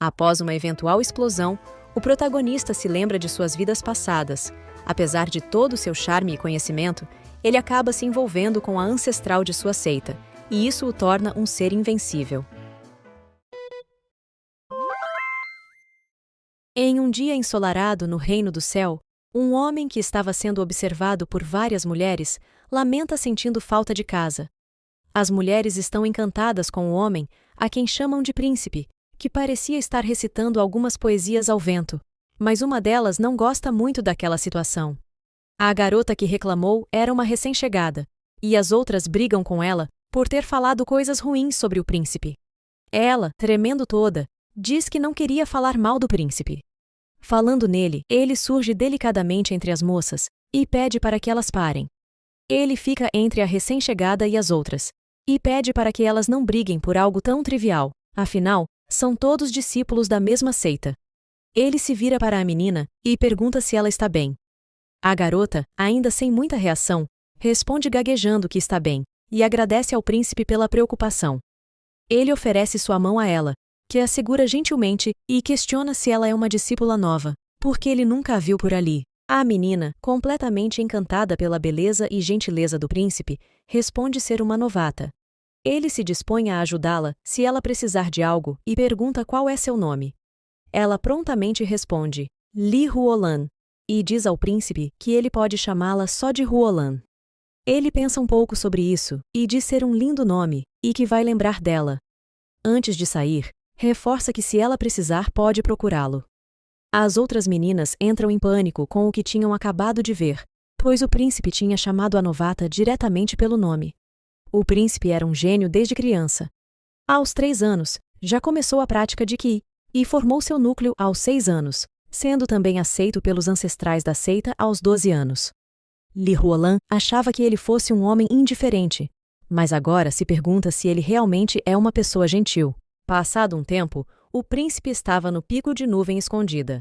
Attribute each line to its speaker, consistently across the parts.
Speaker 1: Após uma eventual explosão, o protagonista se lembra de suas vidas passadas. Apesar de todo o seu charme e conhecimento, ele acaba se envolvendo com a ancestral de sua seita, e isso o torna um ser invencível. Em um dia ensolarado no Reino do Céu, um homem que estava sendo observado por várias mulheres lamenta sentindo falta de casa. As mulheres estão encantadas com o homem, a quem chamam de príncipe, que parecia estar recitando algumas poesias ao vento, mas uma delas não gosta muito daquela situação. A garota que reclamou era uma recém-chegada, e as outras brigam com ela por ter falado coisas ruins sobre o príncipe. Ela, tremendo toda, diz que não queria falar mal do príncipe. Falando nele, ele surge delicadamente entre as moças e pede para que elas parem. Ele fica entre a recém-chegada e as outras, e pede para que elas não briguem por algo tão trivial, afinal, são todos discípulos da mesma seita. Ele se vira para a menina e pergunta se ela está bem. A garota, ainda sem muita reação, responde gaguejando que está bem, e agradece ao príncipe pela preocupação. Ele oferece sua mão a ela, que a segura gentilmente e questiona se ela é uma discípula nova, porque ele nunca a viu por ali. A menina, completamente encantada pela beleza e gentileza do príncipe, responde ser uma novata. Ele se dispõe a ajudá-la se ela precisar de algo e pergunta qual é seu nome. Ela prontamente responde, Li Ruolan, e diz ao príncipe que ele pode chamá-la só de Ruolan. Ele pensa um pouco sobre isso e diz ser um lindo nome e que vai lembrar dela. Antes de sair, reforça que se ela precisar pode procurá-lo. As outras meninas entram em pânico com o que tinham acabado de ver, pois o príncipe tinha chamado a novata diretamente pelo nome. O príncipe era um gênio desde criança. Aos 3 anos, já começou a prática de Qi, e formou seu núcleo aos 6 anos, sendo também aceito pelos ancestrais da seita aos 12 anos. Li Ruolan achava que ele fosse um homem indiferente, mas agora se pergunta se ele realmente é uma pessoa gentil. Passado um tempo, o príncipe estava no pico de nuvem escondida.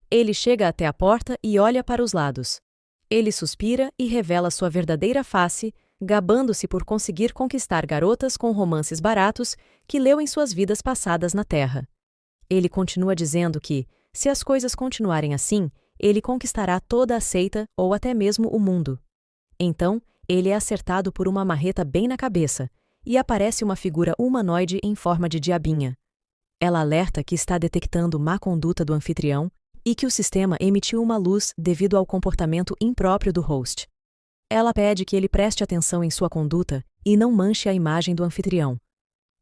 Speaker 1: Ele chega até a porta e olha para os lados. Ele suspira e revela sua verdadeira face, gabando-se por conseguir conquistar garotas com romances baratos que leu em suas vidas passadas na Terra. Ele continua dizendo que, se as coisas continuarem assim, ele conquistará toda a seita ou até mesmo o mundo. Então, ele é acertado por uma marreta bem na cabeça, e aparece uma figura humanoide em forma de diabinha. Ela alerta que está detectando má conduta do anfitrião e que o sistema emitiu uma luz devido ao comportamento impróprio do host. Ela pede que ele preste atenção em sua conduta e não manche a imagem do anfitrião.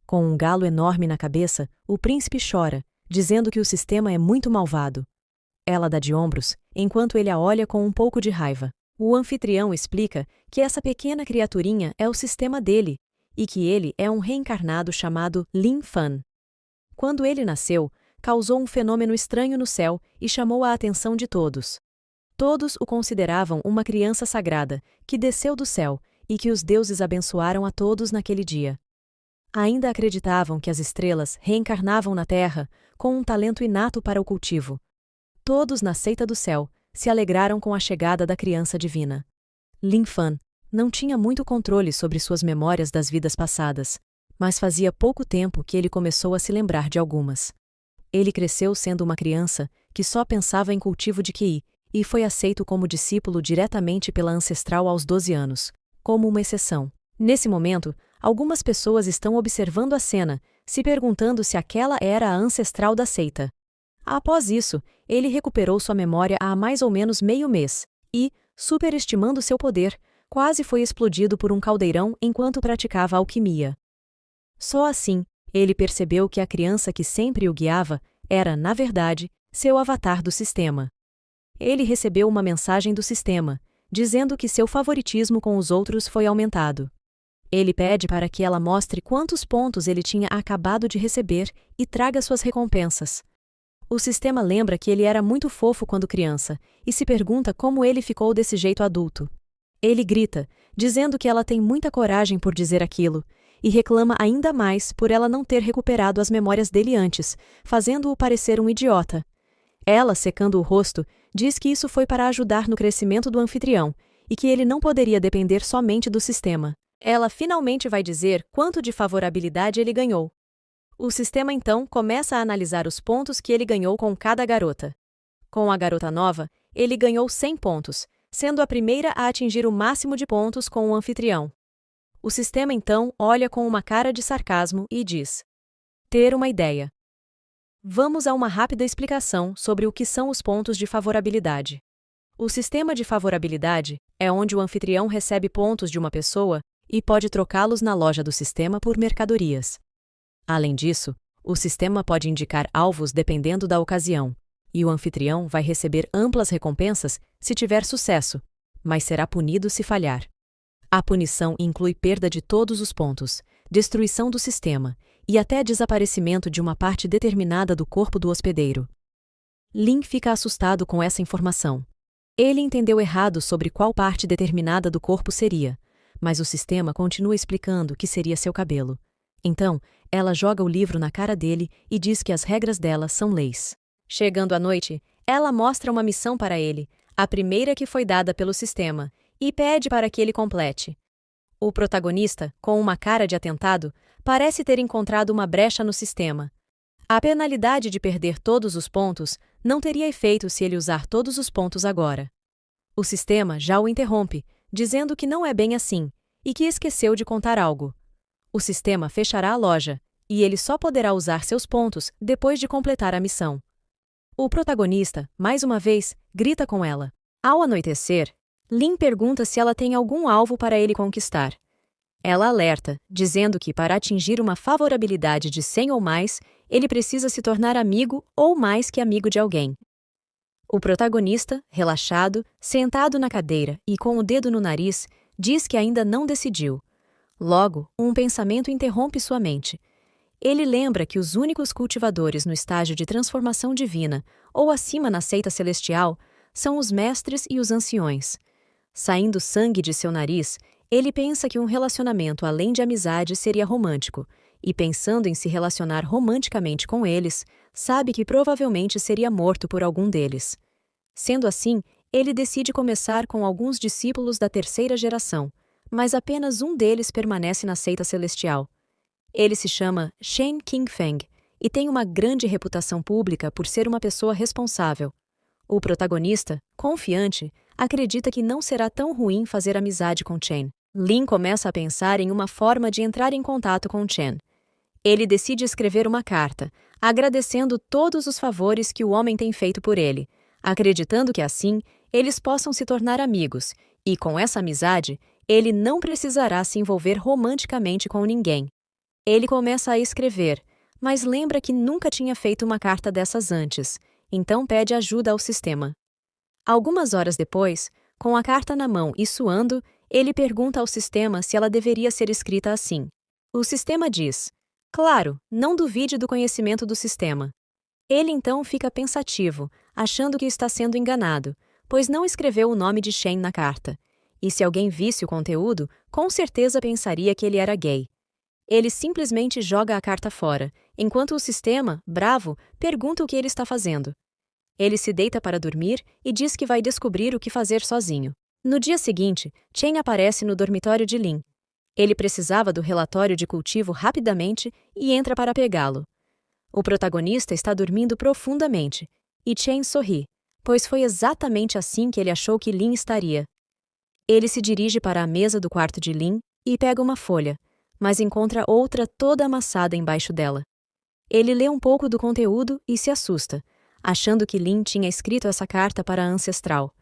Speaker 1: Com um galo enorme na cabeça, o príncipe chora, dizendo que o sistema é muito malvado. Ela dá de ombros, enquanto ele a olha com um pouco de raiva. O anfitrião explica que essa pequena criaturinha é o sistema dele, e que ele é um reencarnado chamado Lin Fan. Quando ele nasceu, causou um fenômeno estranho no céu e chamou a atenção de todos. Todos o consideravam uma criança sagrada, que desceu do céu, e que os deuses abençoaram a todos naquele dia. Ainda acreditavam que as estrelas reencarnavam na Terra com um talento inato para o cultivo. Todos na seita do céu se alegraram com a chegada da criança divina. Lin Fan não tinha muito controle sobre suas memórias das vidas passadas, mas fazia pouco tempo que ele começou a se lembrar de algumas. Ele cresceu sendo uma criança que só pensava em cultivo de Qi e foi aceito como discípulo diretamente pela ancestral aos 12 anos, como uma exceção. Nesse momento, algumas pessoas estão observando a cena, se perguntando se aquela era a ancestral da seita. Após isso, ele recuperou sua memória há mais ou menos meio mês e, superestimando seu poder, quase foi explodido por um caldeirão enquanto praticava alquimia. Só assim, ele percebeu que a criança que sempre o guiava era, na verdade, seu avatar do sistema. Ele recebeu uma mensagem do sistema, dizendo que seu favoritismo com os outros foi aumentado. Ele pede para que ela mostre quantos pontos ele tinha acabado de receber e traga suas recompensas. O sistema lembra que ele era muito fofo quando criança e se pergunta como ele ficou desse jeito adulto. Ele grita, dizendo que ela tem muita coragem por dizer aquilo, e reclama ainda mais por ela não ter recuperado as memórias dele antes, fazendo-o parecer um idiota. Ela, secando o rosto, diz que isso foi para ajudar no crescimento do anfitrião e que ele não poderia depender somente do sistema. Ela finalmente vai dizer quanto de favorabilidade ele ganhou. O sistema então começa a analisar os pontos que ele ganhou com cada garota. Com a garota nova, ele ganhou 100 pontos, sendo a primeira a atingir o máximo de pontos com o anfitrião. O sistema então olha com uma cara de sarcasmo e diz: ter uma ideia. Vamos a uma rápida explicação sobre o que são os pontos de favorabilidade. O sistema de favorabilidade é onde o anfitrião recebe pontos de uma pessoa e pode trocá-los na loja do sistema por mercadorias. Além disso, o sistema pode indicar alvos dependendo da ocasião, e o anfitrião vai receber amplas recompensas se tiver sucesso, mas será punido se falhar. A punição inclui perda de todos os pontos, destruição do sistema e até desaparecimento de uma parte determinada do corpo do hospedeiro. Lin fica assustado com essa informação. Ele entendeu errado sobre qual parte determinada do corpo seria, mas o sistema continua explicando que seria seu cabelo. Então, ela joga o livro na cara dele e diz que as regras dela são leis. Chegando à noite, ela mostra uma missão para ele, a primeira que foi dada pelo sistema, e pede para que ele complete. O protagonista, com uma cara de atentado, parece ter encontrado uma brecha no sistema. A penalidade de perder todos os pontos não teria efeito se ele usar todos os pontos agora. O sistema já o interrompe, dizendo que não é bem assim, e que esqueceu de contar algo. O sistema fechará a loja, e ele só poderá usar seus pontos depois de completar a missão. O protagonista, mais uma vez, grita com ela. Ao anoitecer, Lin pergunta se ela tem algum alvo para ele conquistar. Ela alerta, dizendo que para atingir uma favorabilidade de 100 ou mais, ele precisa se tornar amigo ou mais que amigo de alguém. O protagonista, relaxado, sentado na cadeira e com o dedo no nariz, diz que ainda não decidiu. Logo, um pensamento interrompe sua mente. Ele lembra que os únicos cultivadores no estágio de transformação divina, ou acima na seita celestial, são os mestres e os anciões. Saindo sangue de seu nariz, ele pensa que um relacionamento além de amizade seria romântico, e pensando em se relacionar romanticamente com eles, sabe que provavelmente seria morto por algum deles. Sendo assim, ele decide começar com alguns discípulos da terceira geração, mas apenas um deles permanece na seita celestial. Ele se chama Shen Qingfeng e tem uma grande reputação pública por ser uma pessoa responsável. O protagonista, confiante, acredita que não será tão ruim fazer amizade com Chen. Lin começa a pensar em uma forma de entrar em contato com Chen. Ele decide escrever uma carta, agradecendo todos os favores que o homem tem feito por ele, acreditando que assim eles possam se tornar amigos, e com essa amizade, ele não precisará se envolver romanticamente com ninguém. Ele começa a escrever, mas lembra que nunca tinha feito uma carta dessas antes, então pede ajuda ao sistema. Algumas horas depois, com a carta na mão e suando, ele pergunta ao sistema se ela deveria ser escrita assim. O sistema diz: claro, não duvide do conhecimento do sistema. Ele então fica pensativo, achando que está sendo enganado, pois não escreveu o nome de Shen na carta. E se alguém visse o conteúdo, com certeza pensaria que ele era gay. Ele simplesmente joga a carta fora, enquanto o sistema, bravo, pergunta o que ele está fazendo. Ele se deita para dormir e diz que vai descobrir o que fazer sozinho. No dia seguinte, Chen aparece no dormitório de Lin. Ele precisava do relatório de cultivo rapidamente e entra para pegá-lo. O protagonista está dormindo profundamente, e Chen sorri, pois foi exatamente assim que ele achou que Lin estaria. Ele se dirige para a mesa do quarto de Lin e pega uma folha, mas encontra outra toda amassada embaixo dela. Ele lê um pouco do conteúdo e se assusta, achando que Lin tinha escrito essa carta para a ancestral.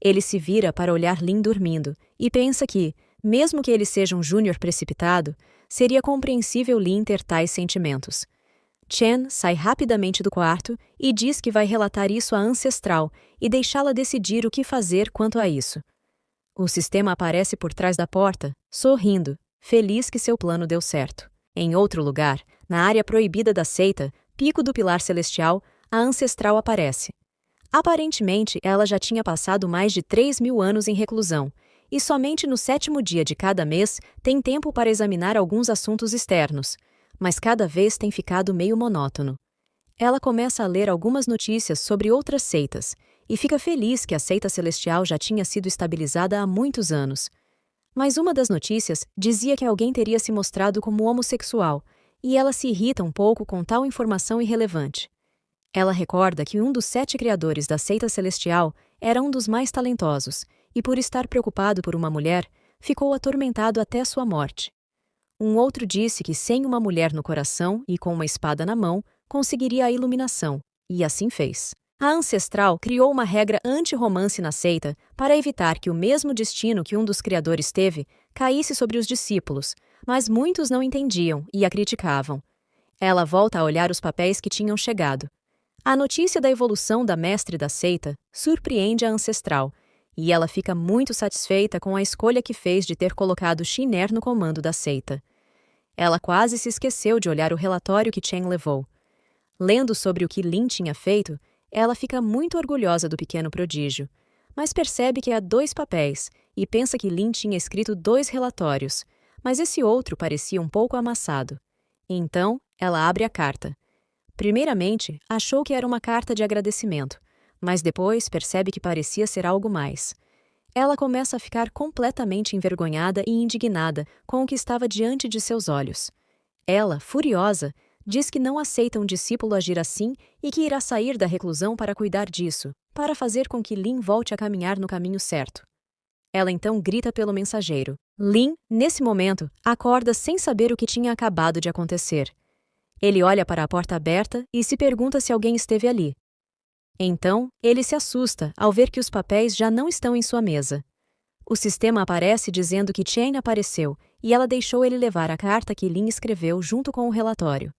Speaker 1: Ele se vira para olhar Lin dormindo e pensa que, mesmo que ele seja um júnior precipitado, seria compreensível Lin ter tais sentimentos. Chen sai rapidamente do quarto e diz que vai relatar isso à ancestral e deixá-la decidir o que fazer quanto a isso. O sistema aparece por trás da porta, sorrindo, feliz que seu plano deu certo. Em outro lugar, na área proibida da seita, Pico do Pilar Celestial, a ancestral aparece. Aparentemente, ela já tinha passado mais de 3.000 anos em reclusão, e somente no 7º dia de cada mês tem tempo para examinar alguns assuntos externos, mas cada vez tem ficado meio monótono. Ela começa a ler algumas notícias sobre outras seitas, e fica feliz que a seita celestial já tinha sido estabilizada há muitos anos. Mas uma das notícias dizia que alguém teria se mostrado como homossexual, e ela se irrita um pouco com tal informação irrelevante. Ela recorda que um dos 7 criadores da seita celestial era um dos mais talentosos, e por estar preocupado por uma mulher, ficou atormentado até sua morte. Um outro disse que sem uma mulher no coração e com uma espada na mão, conseguiria a iluminação, e assim fez. A ancestral criou uma regra anti-romance na seita para evitar que o mesmo destino que um dos criadores teve caísse sobre os discípulos, mas muitos não entendiam e a criticavam. Ela volta a olhar os papéis que tinham chegado. A notícia da evolução da mestre da seita surpreende a ancestral, e ela fica muito satisfeita com a escolha que fez de ter colocado Shiner no comando da seita. Ela quase se esqueceu de olhar o relatório que Chen levou. Lendo sobre o que Lin tinha feito, ela fica muito orgulhosa do pequeno prodígio, mas percebe que há 2 papéis e pensa que Lin tinha escrito 2 relatórios, mas esse outro parecia um pouco amassado. Então, ela abre a carta. Primeiramente, achou que era uma carta de agradecimento, mas depois percebe que parecia ser algo mais. Ela começa a ficar completamente envergonhada e indignada com o que estava diante de seus olhos. Ela, furiosa, diz que não aceita um discípulo agir assim e que irá sair da reclusão para cuidar disso, para fazer com que Lin volte a caminhar no caminho certo. Ela então grita pelo mensageiro. Lin, nesse momento, acorda sem saber o que tinha acabado de acontecer. Ele olha para a porta aberta e se pergunta se alguém esteve ali. Então, ele se assusta ao ver que os papéis já não estão em sua mesa. O sistema aparece dizendo que Chen apareceu e ela deixou ele levar a carta que Lin escreveu junto com o relatório.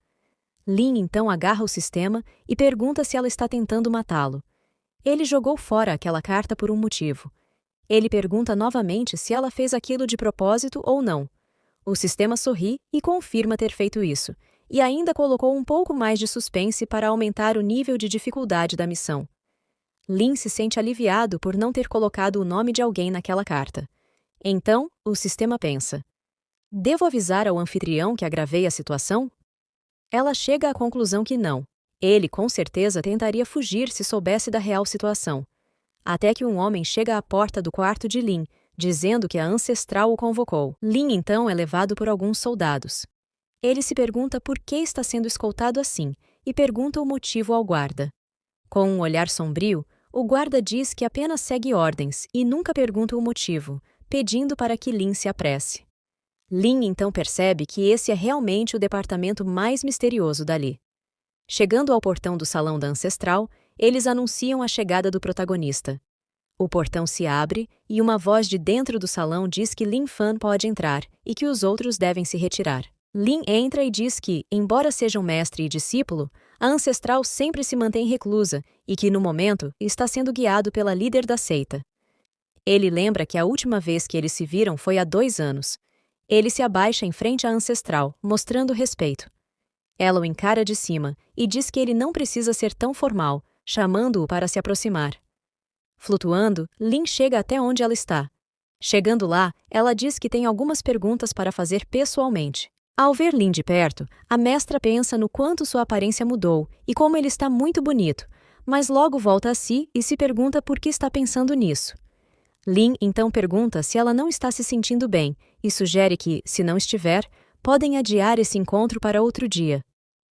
Speaker 1: Lin então agarra o sistema e pergunta se ela está tentando matá-lo. Ele jogou fora aquela carta por um motivo. Ele pergunta novamente se ela fez aquilo de propósito ou não. O sistema sorri e confirma ter feito isso, e ainda colocou um pouco mais de suspense para aumentar o nível de dificuldade da missão. Lin se sente aliviado por não ter colocado o nome de alguém naquela carta. Então, o sistema pensa: devo avisar ao anfitrião que agravei a situação? Ela chega à conclusão que não. Ele, com certeza, tentaria fugir se soubesse da real situação. Até que um homem chega à porta do quarto de Lin, dizendo que a ancestral o convocou. Lin, então, é levado por alguns soldados. Ele se pergunta por que está sendo escoltado assim e pergunta o motivo ao guarda. Com um olhar sombrio, o guarda diz que apenas segue ordens e nunca pergunta o motivo, pedindo para que Lin se apresse. Lin então percebe que esse é realmente o departamento mais misterioso dali. Chegando ao portão do salão da ancestral, eles anunciam a chegada do protagonista. O portão se abre e uma voz de dentro do salão diz que Lin Fan pode entrar e que os outros devem se retirar. Lin entra e diz que, embora sejam mestre e discípulo, a ancestral sempre se mantém reclusa e que, no momento, está sendo guiado pela líder da seita. Ele lembra que a última vez que eles se viram foi há 2 anos. Ele se abaixa em frente à ancestral, mostrando respeito. Ela o encara de cima e diz que ele não precisa ser tão formal, chamando-o para se aproximar. Flutuando, Lin chega até onde ela está. Chegando lá, ela diz que tem algumas perguntas para fazer pessoalmente. Ao ver Lin de perto, a mestra pensa no quanto sua aparência mudou e como ele está muito bonito, mas logo volta a si e se pergunta por que está pensando nisso. Lin então pergunta se ela não está se sentindo bem e sugere que, se não estiver, podem adiar esse encontro para outro dia.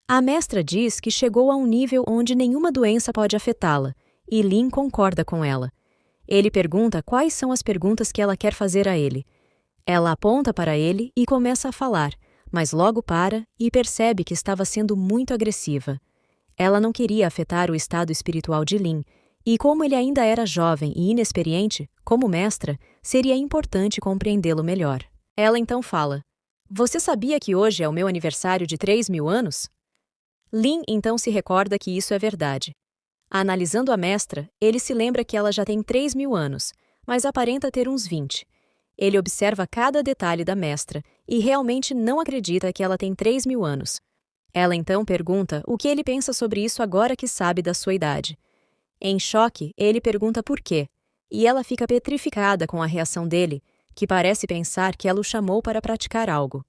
Speaker 1: A mestra diz que chegou a um nível onde nenhuma doença pode afetá-la, e Lin concorda com ela. Ele pergunta quais são as perguntas que ela quer fazer a ele. Ela aponta para ele e começa a falar, mas logo para e percebe que estava sendo muito agressiva. Ela não queria afetar o estado espiritual de Lin, e como ele ainda era jovem e inexperiente, como mestra, seria importante compreendê-lo melhor. Ela então fala: "Você sabia que hoje é o meu aniversário de 3.000 anos?" Lin então se recorda que isso é verdade. Analisando a mestra, ele se lembra que ela já tem 3.000 anos, mas aparenta ter uns 20. Ele observa cada detalhe da mestra e realmente não acredita que ela tem 3.000 anos. Ela então pergunta o que ele pensa sobre isso agora que sabe da sua idade. Em choque, ele pergunta por quê, e ela fica petrificada com a reação dele, que parece pensar que ela o chamou para praticar algo.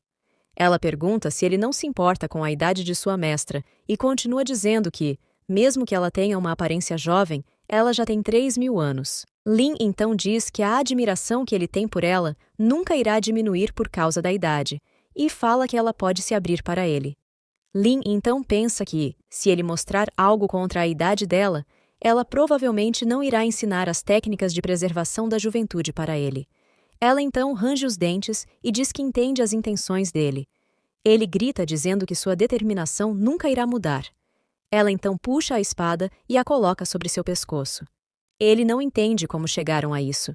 Speaker 1: Ela pergunta se ele não se importa com a idade de sua mestra e continua dizendo que, mesmo que ela tenha uma aparência jovem, ela já tem 3.000 anos. Lin então diz que a admiração que ele tem por ela nunca irá diminuir por causa da idade, e fala que ela pode se abrir para ele. Lin então pensa que, se ele mostrar algo contra a idade dela, ela provavelmente não irá ensinar as técnicas de preservação da juventude para ele. Ela então range os dentes e diz que entende as intenções dele. Ele grita dizendo que sua determinação nunca irá mudar. Ela então puxa a espada e a coloca sobre seu pescoço. Ele não entende como chegaram a isso.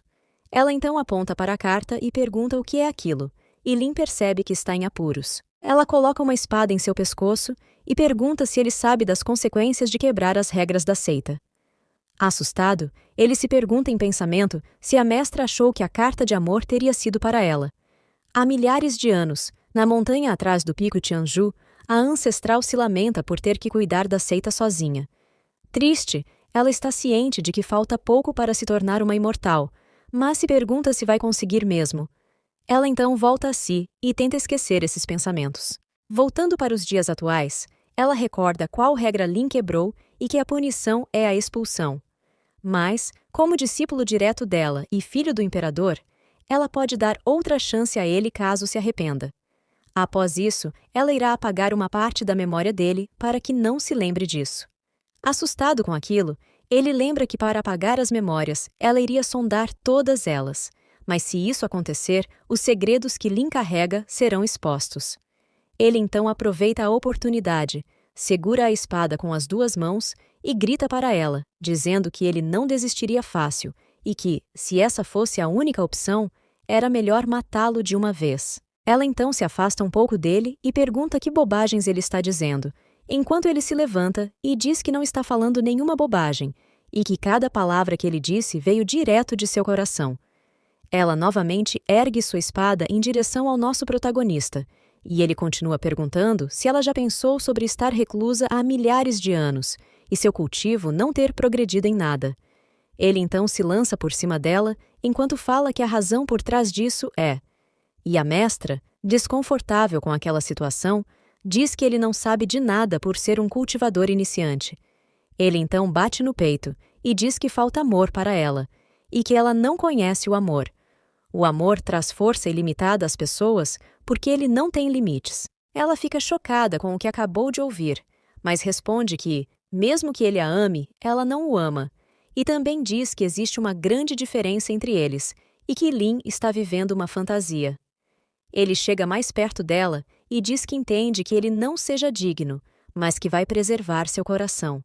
Speaker 1: Ela então aponta para a carta e pergunta o que é aquilo, e Lin percebe que está em apuros. Ela coloca uma espada em seu pescoço e pergunta se ele sabe das consequências de quebrar as regras da seita. Assustado, ele se pergunta em pensamento se a mestra achou que a carta de amor teria sido para ela. Há milhares de anos, na montanha atrás do pico Tianju, a ancestral se lamenta por ter que cuidar da seita sozinha. Triste, ela está ciente de que falta pouco para se tornar uma imortal, mas se pergunta se vai conseguir mesmo. Ela então volta a si e tenta esquecer esses pensamentos. Voltando para os dias atuais, ela recorda qual regra Lin quebrou e que a punição é a expulsão. Mas, como discípulo direto dela e filho do imperador, ela pode dar outra chance a ele caso se arrependa. Após isso, ela irá apagar uma parte da memória dele para que não se lembre disso. Assustado com aquilo, ele lembra que para apagar as memórias, ela iria sondar todas elas. Mas se isso acontecer, os segredos que Lin carrega serão expostos. Ele então aproveita a oportunidade, segura a espada com as duas mãos e grita para ela, dizendo que ele não desistiria fácil e que, se essa fosse a única opção, era melhor matá-lo de uma vez. Ela então se afasta um pouco dele e pergunta que bobagens ele está dizendo, enquanto ele se levanta e diz que não está falando nenhuma bobagem e que cada palavra que ele disse veio direto de seu coração. Ela novamente ergue sua espada em direção ao nosso protagonista, e ele continua perguntando se ela já pensou sobre estar reclusa há milhares de anos e seu cultivo não ter progredido em nada. Ele então se lança por cima dela, enquanto fala que a razão por trás disso é... E a mestra, desconfortável com aquela situação, diz que ele não sabe de nada por ser um cultivador iniciante. Ele então bate no peito e diz que falta amor para ela, e que ela não conhece o amor. O amor traz força ilimitada às pessoas porque ele não tem limites. Ela fica chocada com o que acabou de ouvir, mas responde que, mesmo que ele a ame, ela não o ama, e também diz que existe uma grande diferença entre eles e que Lin está vivendo uma fantasia. Ele chega mais perto dela e diz que entende que ele não seja digno, mas que vai preservar seu coração.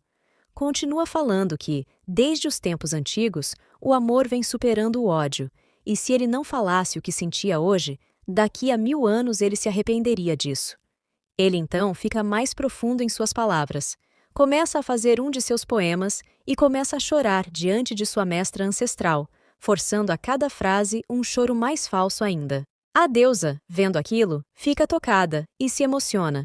Speaker 1: Continua falando que, desde os tempos antigos, o amor vem superando o ódio, e se ele não falasse o que sentia hoje, daqui a 1000 anos ele se arrependeria disso. Ele então fica mais profundo em suas palavras, começa a fazer um de seus poemas e começa a chorar diante de sua mestra ancestral, forçando a cada frase um choro mais falso ainda. A deusa, vendo aquilo, fica tocada e se emociona.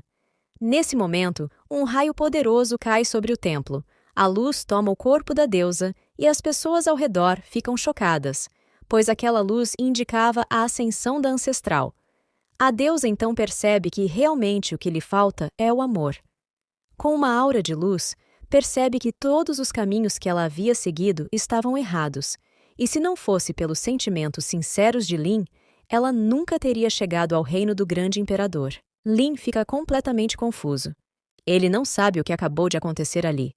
Speaker 1: Nesse momento, um raio poderoso cai sobre o templo. A luz toma o corpo da deusa e as pessoas ao redor ficam chocadas, pois aquela luz indicava a ascensão da ancestral. A deusa então percebe que realmente o que lhe falta é o amor. Com uma aura de luz, percebe que todos os caminhos que ela havia seguido estavam errados, e se não fosse pelos sentimentos sinceros de Lin, ela nunca teria chegado ao reino do grande imperador. Lin fica completamente confuso. Ele não sabe o que acabou de acontecer ali.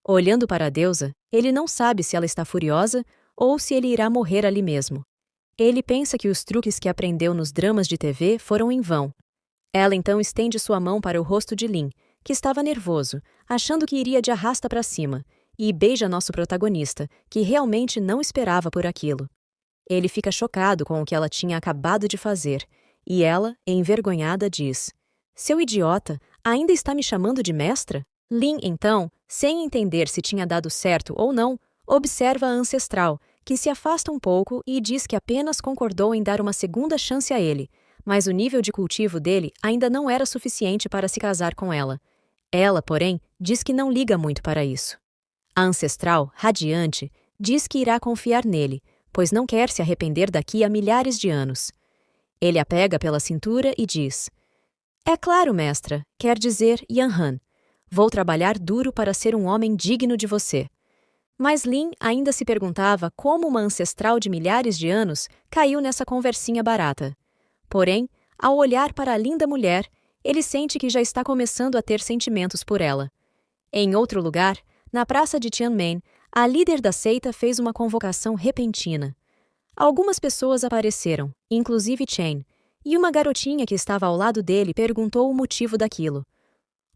Speaker 1: Olhando para a deusa, ele não sabe se ela está furiosa ou se ele irá morrer ali mesmo. Ele pensa que os truques que aprendeu nos dramas de TV foram em vão. Ela então estende sua mão para o rosto de Lin, que estava nervoso, achando que iria de arrasta para cima, e beija nosso protagonista, que realmente não esperava por aquilo. Ele fica chocado com o que ela tinha acabado de fazer, e ela, envergonhada, diz: "Seu idiota, ainda está me chamando de mestra?" Lin, então, sem entender se tinha dado certo ou não, observa a ancestral, que se afasta um pouco e diz que apenas concordou em dar uma segunda chance a ele, mas o nível de cultivo dele ainda não era suficiente para se casar com ela. Ela, porém, diz que não liga muito para isso. A ancestral, radiante, diz que irá confiar nele, pois não quer se arrepender daqui a milhares de anos. Ele a pega pela cintura e diz: "É claro, mestra, quer dizer Yanhan. Vou trabalhar duro para ser um homem digno de você." Mas Lin ainda se perguntava como uma ancestral de milhares de anos caiu nessa conversinha barata. Porém, ao olhar para a linda mulher, ele sente que já está começando a ter sentimentos por ela. Em outro lugar, na praça de Tianmen, a líder da seita fez uma convocação repentina. Algumas pessoas apareceram, inclusive Chen, e uma garotinha que estava ao lado dele perguntou o motivo daquilo.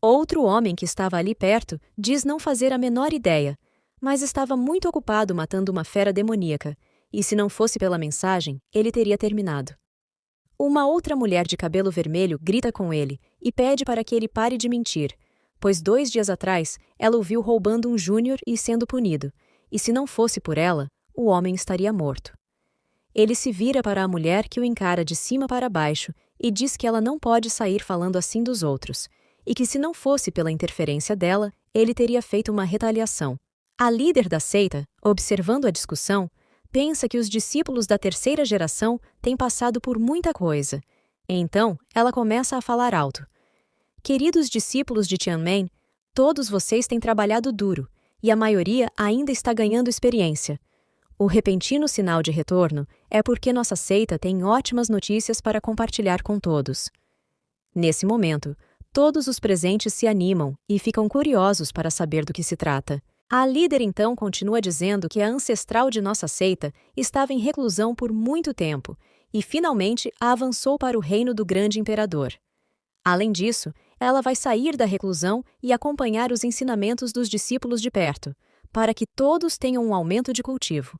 Speaker 1: Outro homem que estava ali perto diz não fazer a menor ideia, mas estava muito ocupado matando uma fera demoníaca, e se não fosse pela mensagem, ele teria terminado. Uma outra mulher de cabelo vermelho grita com ele e pede para que ele pare de mentir, pois 2 dias atrás ela o viu roubando um júnior e sendo punido, e se não fosse por ela, o homem estaria morto. Ele se vira para a mulher que o encara de cima para baixo e diz que ela não pode sair falando assim dos outros, e que se não fosse pela interferência dela, ele teria feito uma retaliação. A líder da seita, observando a discussão, pensa que os discípulos da terceira geração têm passado por muita coisa. Então, ela começa a falar alto. Queridos discípulos de Tianmen, todos vocês têm trabalhado duro, e a maioria ainda está ganhando experiência. O repentino sinal de retorno é porque nossa seita tem ótimas notícias para compartilhar com todos. Nesse momento, todos os presentes se animam e ficam curiosos para saber do que se trata. A líder então continua dizendo que a ancestral de nossa seita estava em reclusão por muito tempo e finalmente avançou para o reino do grande imperador. Além disso, ela vai sair da reclusão e acompanhar os ensinamentos dos discípulos de perto, para que todos tenham um aumento de cultivo.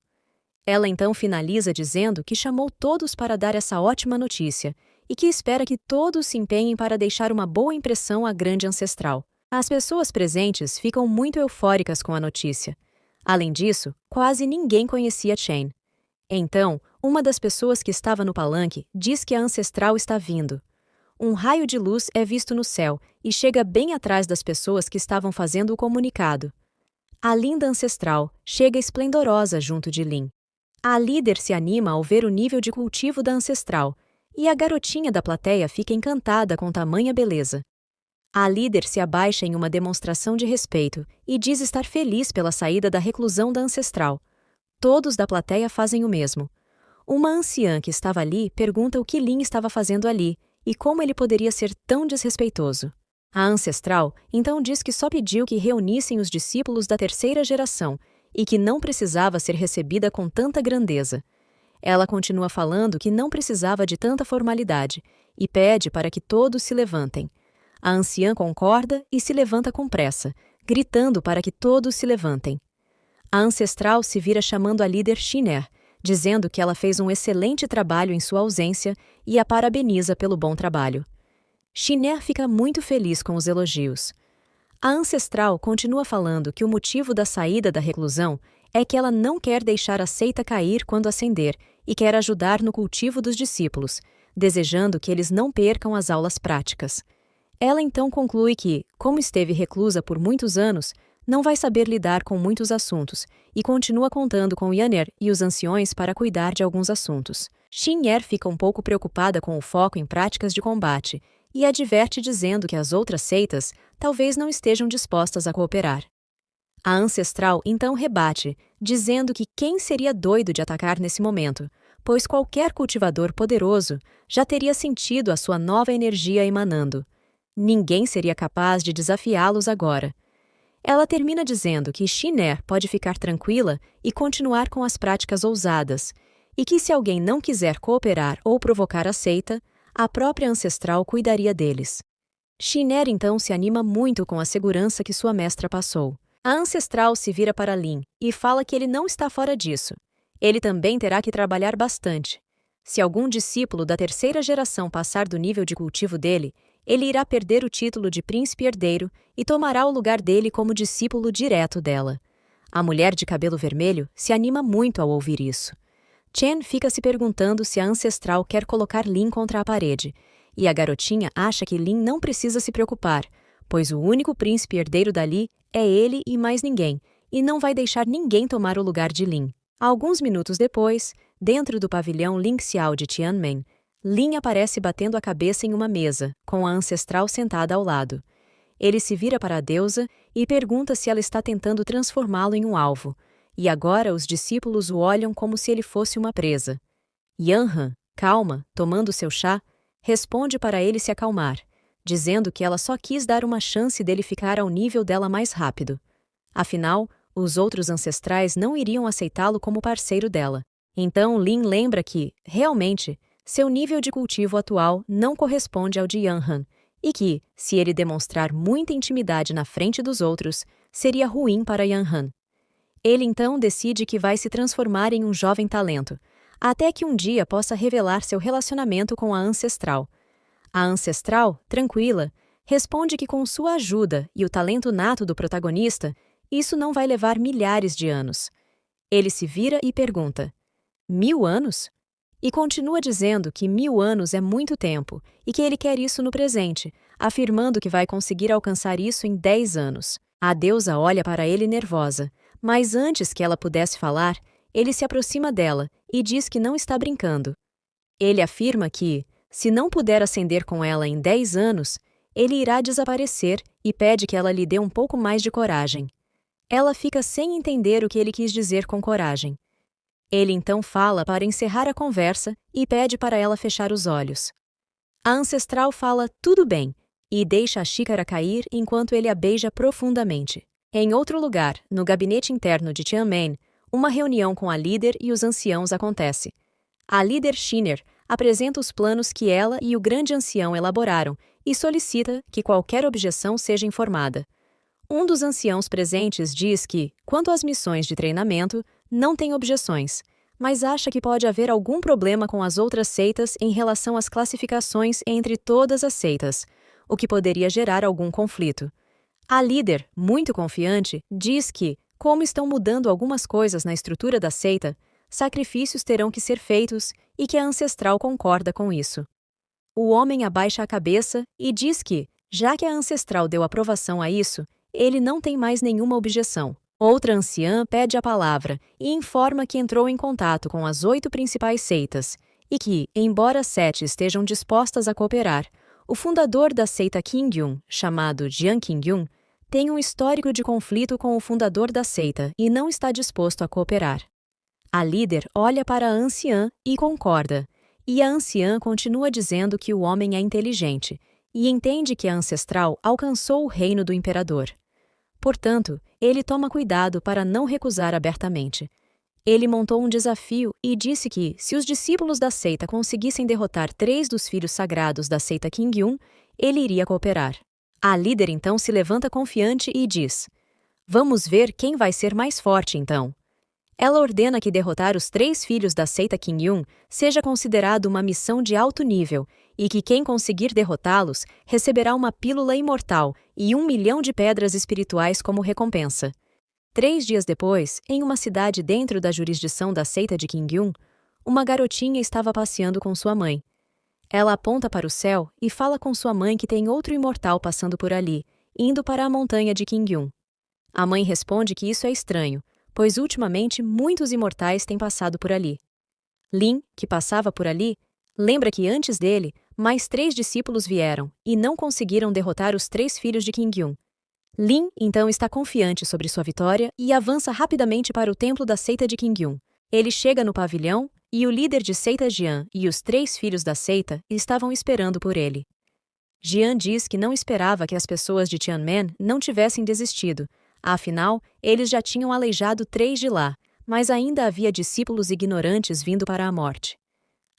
Speaker 1: Ela então finaliza dizendo que chamou todos para dar essa ótima notícia e que espera que todos se empenhem para deixar uma boa impressão à grande ancestral. As pessoas presentes ficam muito eufóricas com a notícia. Além disso, quase ninguém conhecia Chen. Então, uma das pessoas que estava no palanque diz que a ancestral está vindo. Um raio de luz é visto no céu e chega bem atrás das pessoas que estavam fazendo o comunicado. A linda ancestral chega esplendorosa junto de Lin. A líder se anima ao ver o nível de cultivo da ancestral, e a garotinha da plateia fica encantada com tamanha beleza. A líder se abaixa em uma demonstração de respeito e diz estar feliz pela saída da reclusão da ancestral. Todos da plateia fazem o mesmo. Uma anciã que estava ali pergunta o que Lin estava fazendo ali e como ele poderia ser tão desrespeitoso. A ancestral então diz que só pediu que reunissem os discípulos da terceira geração e que não precisava ser recebida com tanta grandeza. Ela continua falando que não precisava de tanta formalidade e pede para que todos se levantem. A anciã concorda e se levanta com pressa, gritando para que todos se levantem. A ancestral se vira chamando a líder Xiner, dizendo que ela fez um excelente trabalho em sua ausência e a parabeniza pelo bom trabalho. Xiner fica muito feliz com os elogios. A ancestral continua falando que o motivo da saída da reclusão é que ela não quer deixar a seita cair quando ascender e quer ajudar no cultivo dos discípulos, desejando que eles não percam as aulas práticas. Ela então conclui que, como esteve reclusa por muitos anos, não vai saber lidar com muitos assuntos e continua contando com Yanner e os anciões para cuidar de alguns assuntos. Xinyer fica um pouco preocupada com o foco em práticas de combate e adverte dizendo que as outras seitas talvez não estejam dispostas a cooperar. A ancestral então rebate, dizendo que quem seria doido de atacar nesse momento, pois qualquer cultivador poderoso já teria sentido a sua nova energia emanando. Ninguém seria capaz de desafiá-los agora. Ela termina dizendo que Xiner pode ficar tranquila e continuar com as práticas ousadas, e que se alguém não quiser cooperar ou provocar a seita, a própria ancestral cuidaria deles. Xiner então se anima muito com a segurança que sua mestra passou. A ancestral se vira para Lin e fala que ele não está fora disso. Ele também terá que trabalhar bastante. Se algum discípulo da terceira geração passar do nível de cultivo dele, ele irá perder o título de príncipe herdeiro e tomará o lugar dele como discípulo direto dela. A mulher de cabelo vermelho se anima muito ao ouvir isso. Chen fica se perguntando se a ancestral quer colocar Lin contra a parede, e a garotinha acha que Lin não precisa se preocupar, pois o único príncipe herdeiro dali é ele e mais ninguém, e não vai deixar ninguém tomar o lugar de Lin. Alguns minutos depois, dentro do pavilhão Lingxiao de Tianmen, Lin aparece batendo a cabeça em uma mesa, com a ancestral sentada ao lado. Ele se vira para a deusa e pergunta se ela está tentando transformá-lo em um alvo, e agora os discípulos o olham como se ele fosse uma presa. Yanhan, calma, tomando seu chá, responde para ele se acalmar, dizendo que ela só quis dar uma chance dele ficar ao nível dela mais rápido. Afinal, os outros ancestrais não iriam aceitá-lo como parceiro dela. Então Lin lembra que, realmente, seu nível de cultivo atual não corresponde ao de Yanhan, e que, se ele demonstrar muita intimidade na frente dos outros, seria ruim para Yanhan. Ele então decide que vai se transformar em um jovem talento, até que um dia possa revelar seu relacionamento com a ancestral. A ancestral, tranquila, responde que com sua ajuda e o talento nato do protagonista, isso não vai levar milhares de anos. Ele se vira e pergunta: 1000 anos? E continua dizendo que 1000 anos é muito tempo e que ele quer isso no presente, afirmando que vai conseguir alcançar isso em 10 anos. A deusa olha para ele nervosa, mas antes que ela pudesse falar, ele se aproxima dela e diz que não está brincando. Ele afirma que, se não puder ascender com ela em 10 anos, ele irá desaparecer e pede que ela lhe dê um pouco mais de coragem. Ela fica sem entender o que ele quis dizer com coragem. Ele então fala para encerrar a conversa e pede para ela fechar os olhos. A ancestral fala tudo bem e deixa a xícara cair enquanto ele a beija profundamente. Em outro lugar, no gabinete interno de Tianmen, uma reunião com a líder e os anciãos acontece. A líder Shiner apresenta os planos que ela e o grande ancião elaboraram e solicita que qualquer objeção seja informada. Um dos anciãos presentes diz que, quanto às missões de treinamento, não tem objeções, mas acha que pode haver algum problema com as outras seitas em relação às classificações entre todas as seitas, o que poderia gerar algum conflito. A líder, muito confiante, diz que, como estão mudando algumas coisas na estrutura da seita, sacrifícios terão que ser feitos e que a ancestral concorda com isso. O homem abaixa a cabeça e diz que, já que a ancestral deu aprovação a isso, ele não tem mais nenhuma objeção. Outra anciã pede a palavra e informa que entrou em contato com as 8 principais seitas e que, embora 7 estejam dispostas a cooperar, o fundador da seita Qingyun, chamado Jian Qingyun, tem um histórico de conflito com o fundador da seita e não está disposto a cooperar. A líder olha para a anciã e concorda, e a anciã continua dizendo que o homem é inteligente e entende que a ancestral alcançou o reino do imperador. Portanto, ele toma cuidado para não recusar abertamente. Ele montou um desafio e disse que, se os discípulos da seita conseguissem derrotar 3 dos filhos sagrados da seita Qingyun, ele iria cooperar. A líder então se levanta confiante e diz: "Vamos ver quem vai ser mais forte então." Ela ordena que derrotar os 3 filhos da seita Qingyun seja considerado uma missão de alto nível e que quem conseguir derrotá-los receberá uma pílula imortal e 1 milhão de pedras espirituais como recompensa. 3 dias depois, em uma cidade dentro da jurisdição da seita de Qingyun, uma garotinha estava passeando com sua mãe. Ela aponta para o céu e fala com sua mãe que tem outro imortal passando por ali, indo para a montanha de Qingyun. A mãe responde que isso é estranho, pois ultimamente muitos imortais têm passado por ali. Lin, que passava por ali, lembra que antes dele, mais 3 discípulos vieram e não conseguiram derrotar os 3 filhos de Qingyun. Lin, então, está confiante sobre sua vitória e avança rapidamente para o templo da seita de Qingyun. Ele chega no pavilhão e o líder de seita Jian e os 3 filhos da seita estavam esperando por ele. Jian diz que não esperava que as pessoas de Tianmen não tivessem desistido. Afinal, eles já tinham aleijado 3 de lá, mas ainda havia discípulos ignorantes vindo para a morte.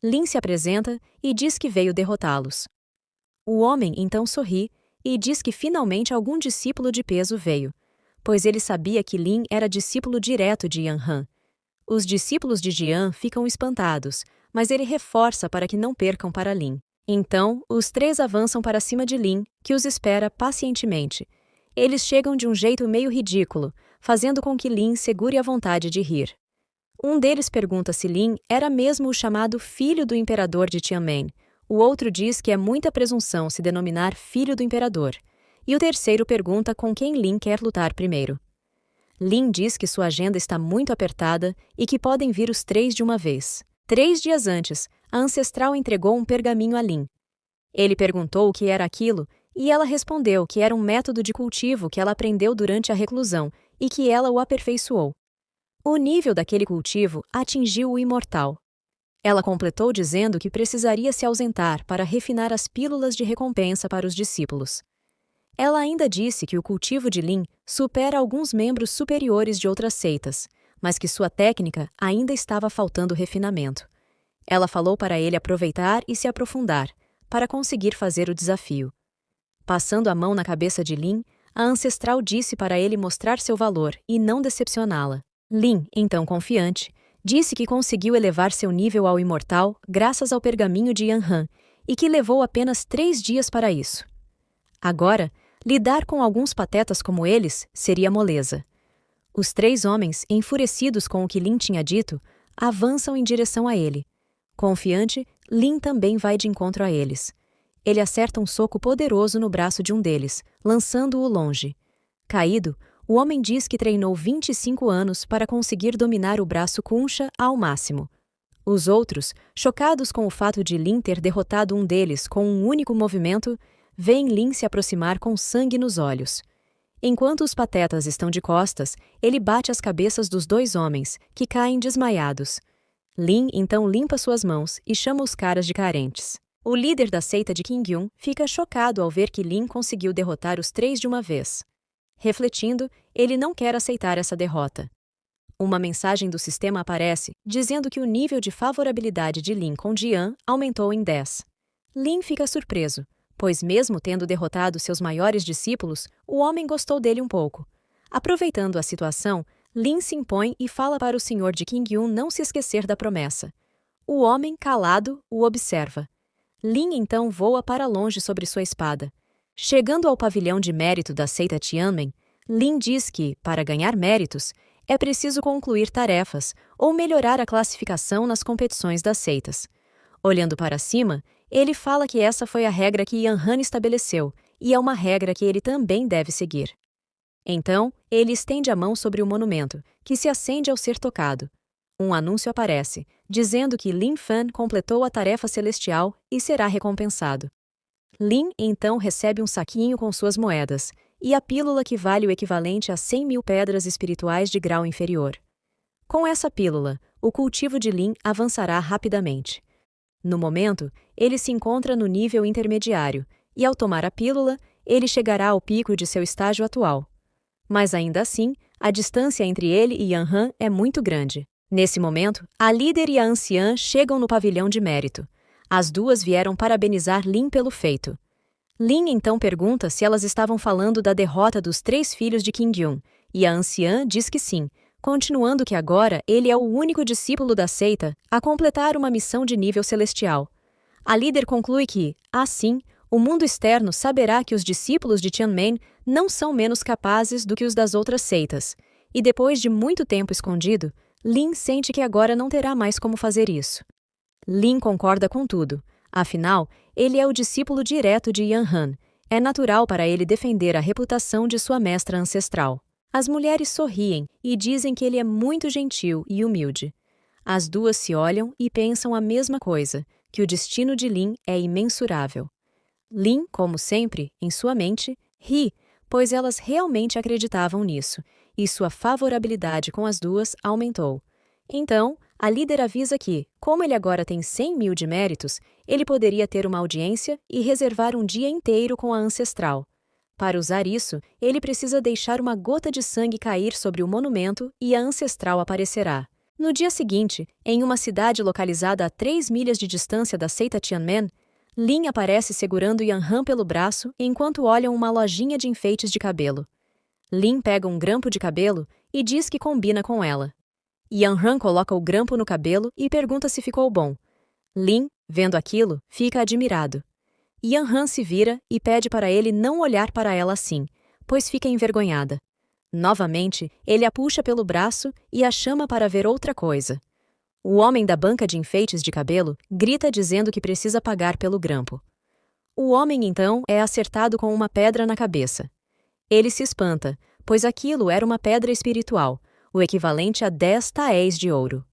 Speaker 1: Lin se apresenta e diz que veio derrotá-los. O homem então sorri e diz que finalmente algum discípulo de peso veio, pois ele sabia que Lin era discípulo direto de Yanhan. Os discípulos de Jian ficam espantados, mas ele reforça para que não percam para Lin. Então, os 3 avançam para cima de Lin, que os espera pacientemente. Eles chegam de um jeito meio ridículo, fazendo com que Lin segure a vontade de rir. Um deles pergunta se Lin era mesmo o chamado filho do imperador de Tianmen. O outro diz que é muita presunção se denominar filho do imperador. E o terceiro pergunta com quem Lin quer lutar primeiro. Lin diz que sua agenda está muito apertada e que podem vir os 3 de uma vez. 3 dias antes, a ancestral entregou um pergaminho a Lin. Ele perguntou o que era aquilo e ela respondeu que era um método de cultivo que ela aprendeu durante a reclusão e que ela o aperfeiçoou. O nível daquele cultivo atingiu o imortal. Ela completou dizendo que precisaria se ausentar para refinar as pílulas de recompensa para os discípulos. Ela ainda disse que o cultivo de Lin supera alguns membros superiores de outras seitas, mas que sua técnica ainda estava faltando refinamento. Ela falou para ele aproveitar e se aprofundar, para conseguir fazer o desafio. Passando a mão na cabeça de Lin, a ancestral disse para ele mostrar seu valor e não decepcioná-la. Lin, então confiante, disse que conseguiu elevar seu nível ao imortal graças ao pergaminho de Yanhan e que levou apenas 3 dias para isso. Agora, lidar com alguns patetas como eles seria moleza. Os 3 homens, enfurecidos com o que Lin tinha dito, avançam em direção a ele. Confiante, Lin também vai de encontro a eles. Ele acerta um soco poderoso no braço de um deles, lançando-o longe. Caído, o homem diz que treinou 25 anos para conseguir dominar o braço Kunsha ao máximo. Os outros, chocados com o fato de Lin ter derrotado um deles com um único movimento, veem Lin se aproximar com sangue nos olhos. Enquanto os patetas estão de costas, ele bate as cabeças dos 2 homens, que caem desmaiados. Lin então limpa suas mãos e chama os caras de carentes. O líder da seita de Qingyun fica chocado ao ver que Lin conseguiu derrotar os 3 de uma vez. Refletindo, ele não quer aceitar essa derrota. Uma mensagem do sistema aparece, dizendo que o nível de favorabilidade de Lin com Jian aumentou em 10. Lin fica surpreso, pois mesmo tendo derrotado seus maiores discípulos, o homem gostou dele um pouco. Aproveitando a situação, Lin se impõe e fala para o senhor de Qingyun não se esquecer da promessa. O homem, calado, o observa. Lin então voa para longe sobre sua espada. Chegando ao pavilhão de mérito da seita Tianmen, Lin diz que, para ganhar méritos, é preciso concluir tarefas ou melhorar a classificação nas competições das seitas. Olhando para cima, ele fala que essa foi a regra que Yanhan estabeleceu e é uma regra que ele também deve seguir. Então, ele estende a mão sobre o monumento, que se acende ao ser tocado. Um anúncio aparece, dizendo que Lin Fan completou a tarefa celestial e será recompensado. Lin então recebe um saquinho com suas moedas e a pílula que vale o equivalente a 100.000 pedras espirituais de grau inferior. Com essa pílula, o cultivo de Lin avançará rapidamente. No momento, ele se encontra no nível intermediário e, ao tomar a pílula, ele chegará ao pico de seu estágio atual. Mas ainda assim, a distância entre ele e Yanhan é muito grande. Nesse momento, a líder e a anciã chegam no pavilhão de mérito. As 2 vieram parabenizar Lin pelo feito. Lin então pergunta se elas estavam falando da derrota dos 3 filhos de Qingyun, e a anciã diz que sim, continuando que agora ele é o único discípulo da seita a completar uma missão de nível celestial. A líder conclui que, assim, o mundo externo saberá que os discípulos de Tianmen não são menos capazes do que os das outras seitas, e depois de muito tempo escondido, Lin sente que agora não terá mais como fazer isso. Lin concorda com tudo. Afinal, ele é o discípulo direto de Yanhan. É natural para ele defender a reputação de sua mestra ancestral. As mulheres sorriem e dizem que ele é muito gentil e humilde. As 2 se olham e pensam a mesma coisa, que o destino de Lin é imensurável. Lin, como sempre, em sua mente, ri, pois elas realmente acreditavam nisso, e sua favorabilidade com as 2 aumentou. Então, a líder avisa que, como ele agora tem 100.000 de méritos, ele poderia ter uma audiência e reservar um dia inteiro com a ancestral. Para usar isso, ele precisa deixar uma gota de sangue cair sobre o monumento e a ancestral aparecerá. No dia seguinte, em uma cidade localizada a 3 milhas de distância da seita Tianmen, Lin aparece segurando Yanhan pelo braço enquanto olham uma lojinha de enfeites de cabelo. Lin pega um grampo de cabelo e diz que combina com ela. Yanhan coloca o grampo no cabelo e pergunta se ficou bom. Lin, vendo aquilo, fica admirado. Yanhan se vira e pede para ele não olhar para ela assim, pois fica envergonhada. Novamente, ele a puxa pelo braço e a chama para ver outra coisa. O homem da banca de enfeites de cabelo grita dizendo que precisa pagar pelo grampo. O homem, então, é acertado com uma pedra na cabeça. Ele se espanta, pois aquilo era uma pedra espiritual, o equivalente a 10 taéis de ouro.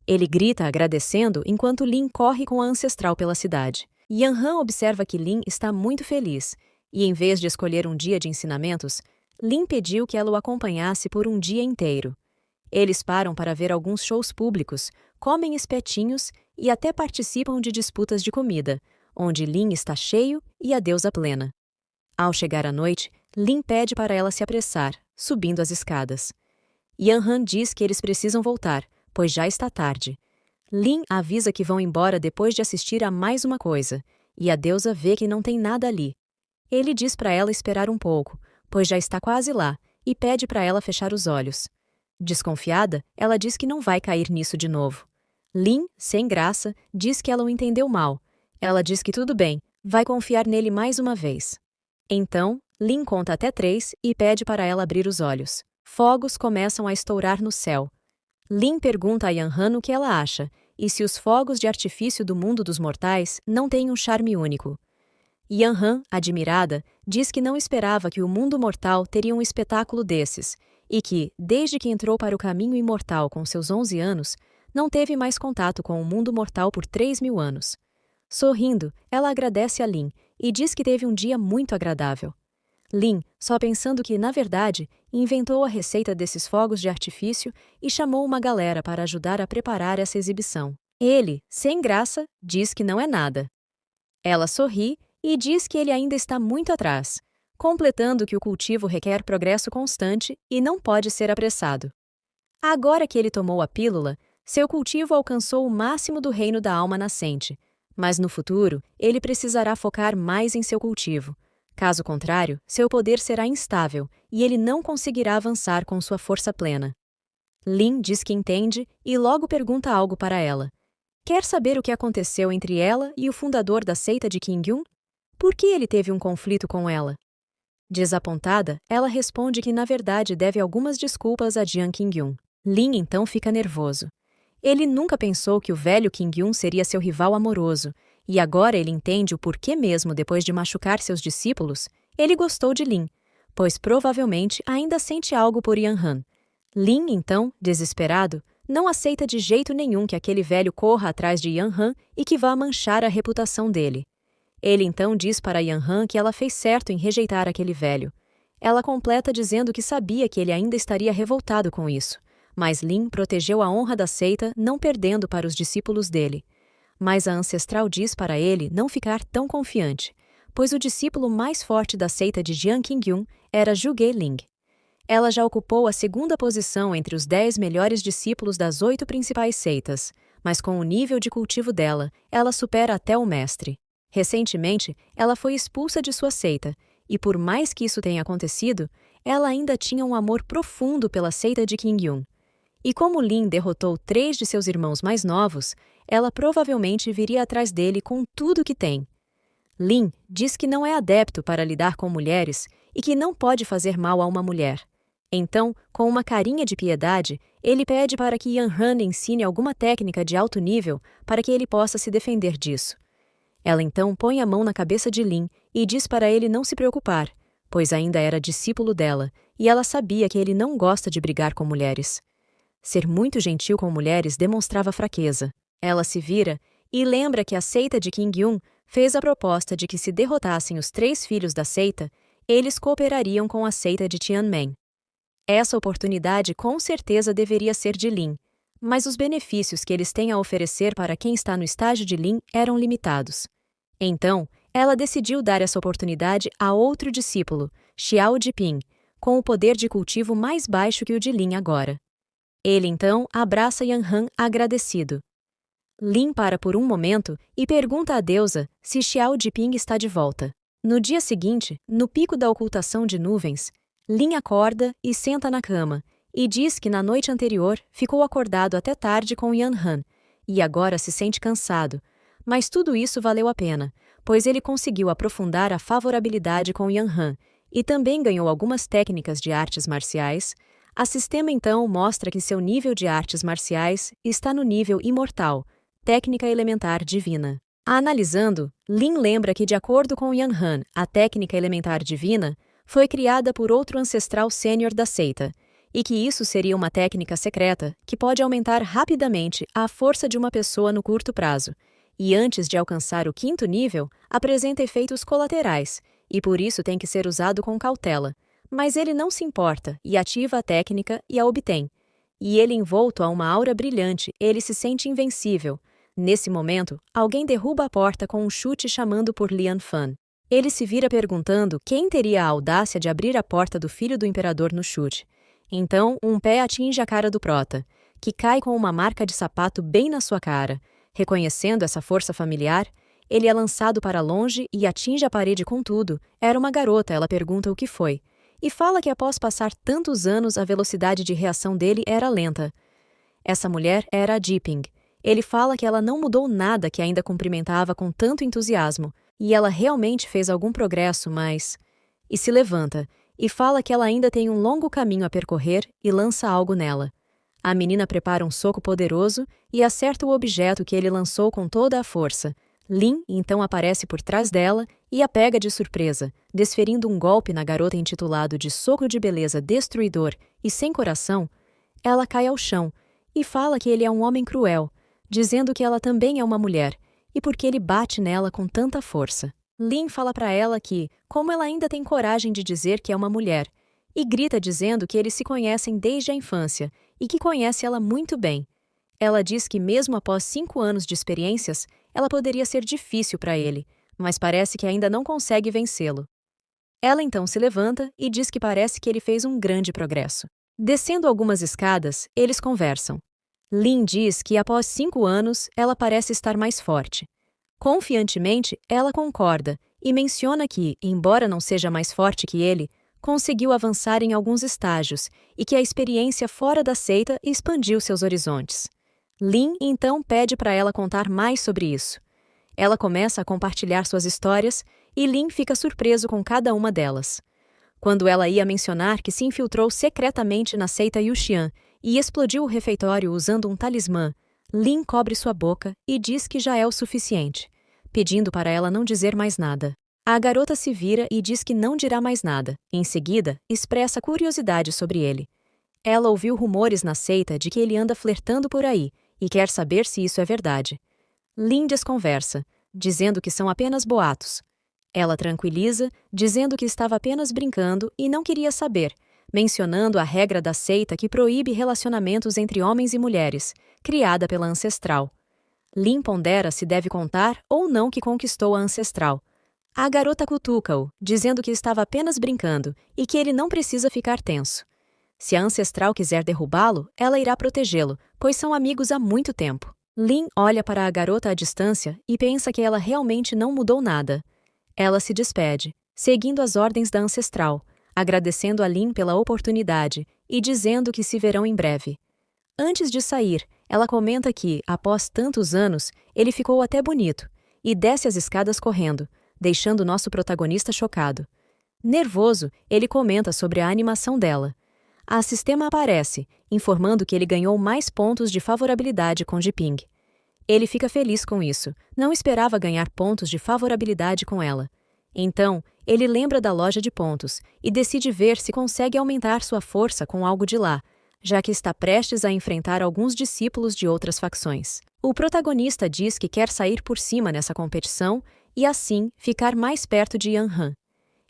Speaker 1: Ele grita agradecendo enquanto Lin corre com a ancestral pela cidade. Yanhan observa que Lin está muito feliz, e em vez de escolher um dia de ensinamentos, Lin pediu que ela o acompanhasse por um dia inteiro. Eles param para ver alguns shows públicos, comem espetinhos e até participam de disputas de comida, onde Lin está cheio e a deusa plena. Ao chegar à noite, Lin pede para ela se apressar, subindo as escadas. Yan-Han diz que eles precisam voltar, pois já está tarde. Lin avisa que vão embora depois de assistir a mais uma coisa, e a deusa vê que não tem nada ali. Ele diz para ela esperar um pouco, pois já está quase lá, e pede para ela fechar os olhos. Desconfiada, ela diz que não vai cair nisso de novo. Lin, sem graça, diz que ela o entendeu mal. Ela diz que tudo bem, vai confiar nele mais uma vez. Então, Lin conta até 3 e pede para ela abrir os olhos. Fogos começam a estourar no céu. Lin pergunta a Yan-Han o que ela acha, e se os fogos de artifício do mundo dos mortais não têm um charme único. Yan-Han, admirada, diz que não esperava que o mundo mortal teria um espetáculo desses, e que, desde que entrou para o caminho imortal com seus 11 anos, não teve mais contato com o mundo mortal por 3.000 anos. Sorrindo, ela agradece a Lin e diz que teve um dia muito agradável. Lin, só pensando que, na verdade, inventou a receita desses fogos de artifício e chamou uma galera para ajudar a preparar essa exibição. Ele, sem graça, diz que não é nada. Ela sorri e diz que ele ainda está muito atrás, completando que o cultivo requer progresso constante e não pode ser apressado. Agora que ele tomou a pílula, seu cultivo alcançou o máximo do reino da alma nascente, mas no futuro ele precisará focar mais em seu cultivo. Caso contrário, seu poder será instável e ele não conseguirá avançar com sua força plena. Lin diz que entende e logo pergunta algo para ela. Quer saber o que aconteceu entre ela e o fundador da seita de Qingyun? Por que ele teve um conflito com ela? Desapontada, ela responde que na verdade deve algumas desculpas a Jiang Qingyun. Lin então fica nervoso. Ele nunca pensou que o velho Qingyun seria seu rival amoroso, e agora ele entende o porquê mesmo depois de machucar seus discípulos, ele gostou de Lin, pois provavelmente ainda sente algo por Yan-Han. Lin, então, desesperado, não aceita de jeito nenhum que aquele velho corra atrás de Yan-Han e que vá manchar a reputação dele. Ele então diz para Yan-Han que ela fez certo em rejeitar aquele velho. Ela completa dizendo que sabia que ele ainda estaria revoltado com isso, mas Lin protegeu a honra da seita, não perdendo para os discípulos dele. Mas a ancestral diz para ele não ficar tão confiante, pois o discípulo mais forte da seita de Jiang Qingyun era Zhuge Ling. Ela já ocupou a segunda posição entre os 10 melhores discípulos das 8 principais seitas, mas com o nível de cultivo dela, ela supera até o mestre. Recentemente, ela foi expulsa de sua seita, e por mais que isso tenha acontecido, ela ainda tinha um amor profundo pela seita de Qingyun. E como Lin derrotou 3 de seus irmãos mais novos, ela provavelmente viria atrás dele com tudo que tem. Lin diz que não é adepto para lidar com mulheres e que não pode fazer mal a uma mulher. Então, com uma carinha de piedade, ele pede para que Yan-Han ensine alguma técnica de alto nível para que ele possa se defender disso. Ela então põe a mão na cabeça de Lin e diz para ele não se preocupar, pois ainda era discípulo dela e ela sabia que ele não gosta de brigar com mulheres. Ser muito gentil com mulheres demonstrava fraqueza. Ela se vira e lembra que a seita de Qingyun fez a proposta de que se derrotassem os 3 filhos da seita, eles cooperariam com a seita de Tianmen. Essa oportunidade com certeza deveria ser de Lin, mas os benefícios que eles têm a oferecer para quem está no estágio de Lin eram limitados. Então, ela decidiu dar essa oportunidade a outro discípulo, Xiao Jiping, com o poder de cultivo mais baixo que o de Lin agora. Ele então abraça Yan-Han agradecido. Lin para por um momento e pergunta à deusa se Xiao Jiping está de volta. No dia seguinte, no pico da ocultação de nuvens, Lin acorda e senta na cama, e diz que na noite anterior ficou acordado até tarde com Yan-Han, e agora se sente cansado, mas tudo isso valeu a pena, pois ele conseguiu aprofundar a favorabilidade com Yan-Han, e também ganhou algumas técnicas de artes marciais. A sistema então mostra que seu nível de artes marciais está no nível imortal, técnica elementar divina. Analisando, Lin lembra que de acordo com Yan-Han, a técnica elementar divina foi criada por outro ancestral sênior da seita, e que isso seria uma técnica secreta que pode aumentar rapidamente a força de uma pessoa no curto prazo, e antes de alcançar o 5º nível, apresenta efeitos colaterais, e por isso tem que ser usado com cautela. Mas ele não se importa e ativa a técnica e a obtém. e ele envolto a uma aura brilhante, ele se sente invencível. Nesse momento, alguém derruba a porta com um chute chamando por Lian Fan. Ele se vira perguntando quem teria a audácia de abrir a porta do filho do imperador no chute. Então, um pé atinge a cara do prota, que cai com uma marca de sapato bem na sua cara. Reconhecendo essa força familiar, ele é lançado para longe e atinge a parede com tudo. Era uma garota, ela pergunta o que foi. E fala que após passar tantos anos, a velocidade de reação dele era lenta. Essa mulher era a Jiping. Ele fala que ela não mudou nada, que ainda cumprimentava com tanto entusiasmo. E ela realmente fez algum progresso, mas... E se levanta, e fala que ela ainda tem um longo caminho a percorrer e lança algo nela. A menina prepara um soco poderoso e acerta o objeto que ele lançou com toda a força. Lin então aparece por trás dela e a pega de surpresa, desferindo um golpe na garota intitulado de Soco de Beleza Destruidor e sem coração. Ela cai ao chão e fala que ele é um homem cruel, dizendo que ela também é uma mulher, e porque ele bate nela com tanta força. Lin fala para ela que, como ela ainda tem coragem de dizer que é uma mulher, e grita dizendo que eles se conhecem desde a infância e que conhece ela muito bem. Ela diz que mesmo após 5 anos de experiências, ela poderia ser difícil para ele, mas parece que ainda não consegue vencê-lo. Ela então se levanta e diz que parece que ele fez um grande progresso. Descendo algumas escadas, eles conversam. Lin diz que após 5 anos, ela parece estar mais forte. Confiantemente, ela concorda e menciona que, embora não seja mais forte que ele, conseguiu avançar em alguns estágios e que a experiência fora da seita expandiu seus horizontes. Lin então pede para ela contar mais sobre isso. Ela começa a compartilhar suas histórias e Lin fica surpreso com cada uma delas. Quando ela ia mencionar que se infiltrou secretamente na seita Yuxian e explodiu o refeitório usando um talismã, Lin cobre sua boca e diz que já é o suficiente, pedindo para ela não dizer mais nada. A garota se vira e diz que não dirá mais nada. Em seguida, expressa curiosidade sobre ele. Ela ouviu rumores na seita de que ele anda flertando por aí e quer saber se isso é verdade. Lin desconversa, dizendo que são apenas boatos. Ela tranquiliza, dizendo que estava apenas brincando e não queria saber, mencionando a regra da seita que proíbe relacionamentos entre homens e mulheres, criada pela Ancestral. Lin pondera se deve contar ou não que conquistou a Ancestral. A garota cutuca-o, dizendo que estava apenas brincando e que ele não precisa ficar tenso. Se a Ancestral quiser derrubá-lo, ela irá protegê-lo, pois são amigos há muito tempo. Lin olha para a garota à distância e pensa que ela realmente não mudou nada. Ela se despede, seguindo as ordens da Ancestral, agradecendo a Lin pela oportunidade e dizendo que se verão em breve. Antes de sair, ela comenta que, após tantos anos, ele ficou até bonito e desce as escadas correndo, deixando nosso protagonista chocado. Nervoso, ele comenta sobre a animação dela. A sistema aparece, informando que ele ganhou mais pontos de favorabilidade com Jiping. Ele fica feliz com isso, não esperava ganhar pontos de favorabilidade com ela. Então, ele lembra da loja de pontos e decide ver se consegue aumentar sua força com algo de lá, já que está prestes a enfrentar alguns discípulos de outras facções. O protagonista diz que quer sair por cima nessa competição e, assim, ficar mais perto de Yan Han.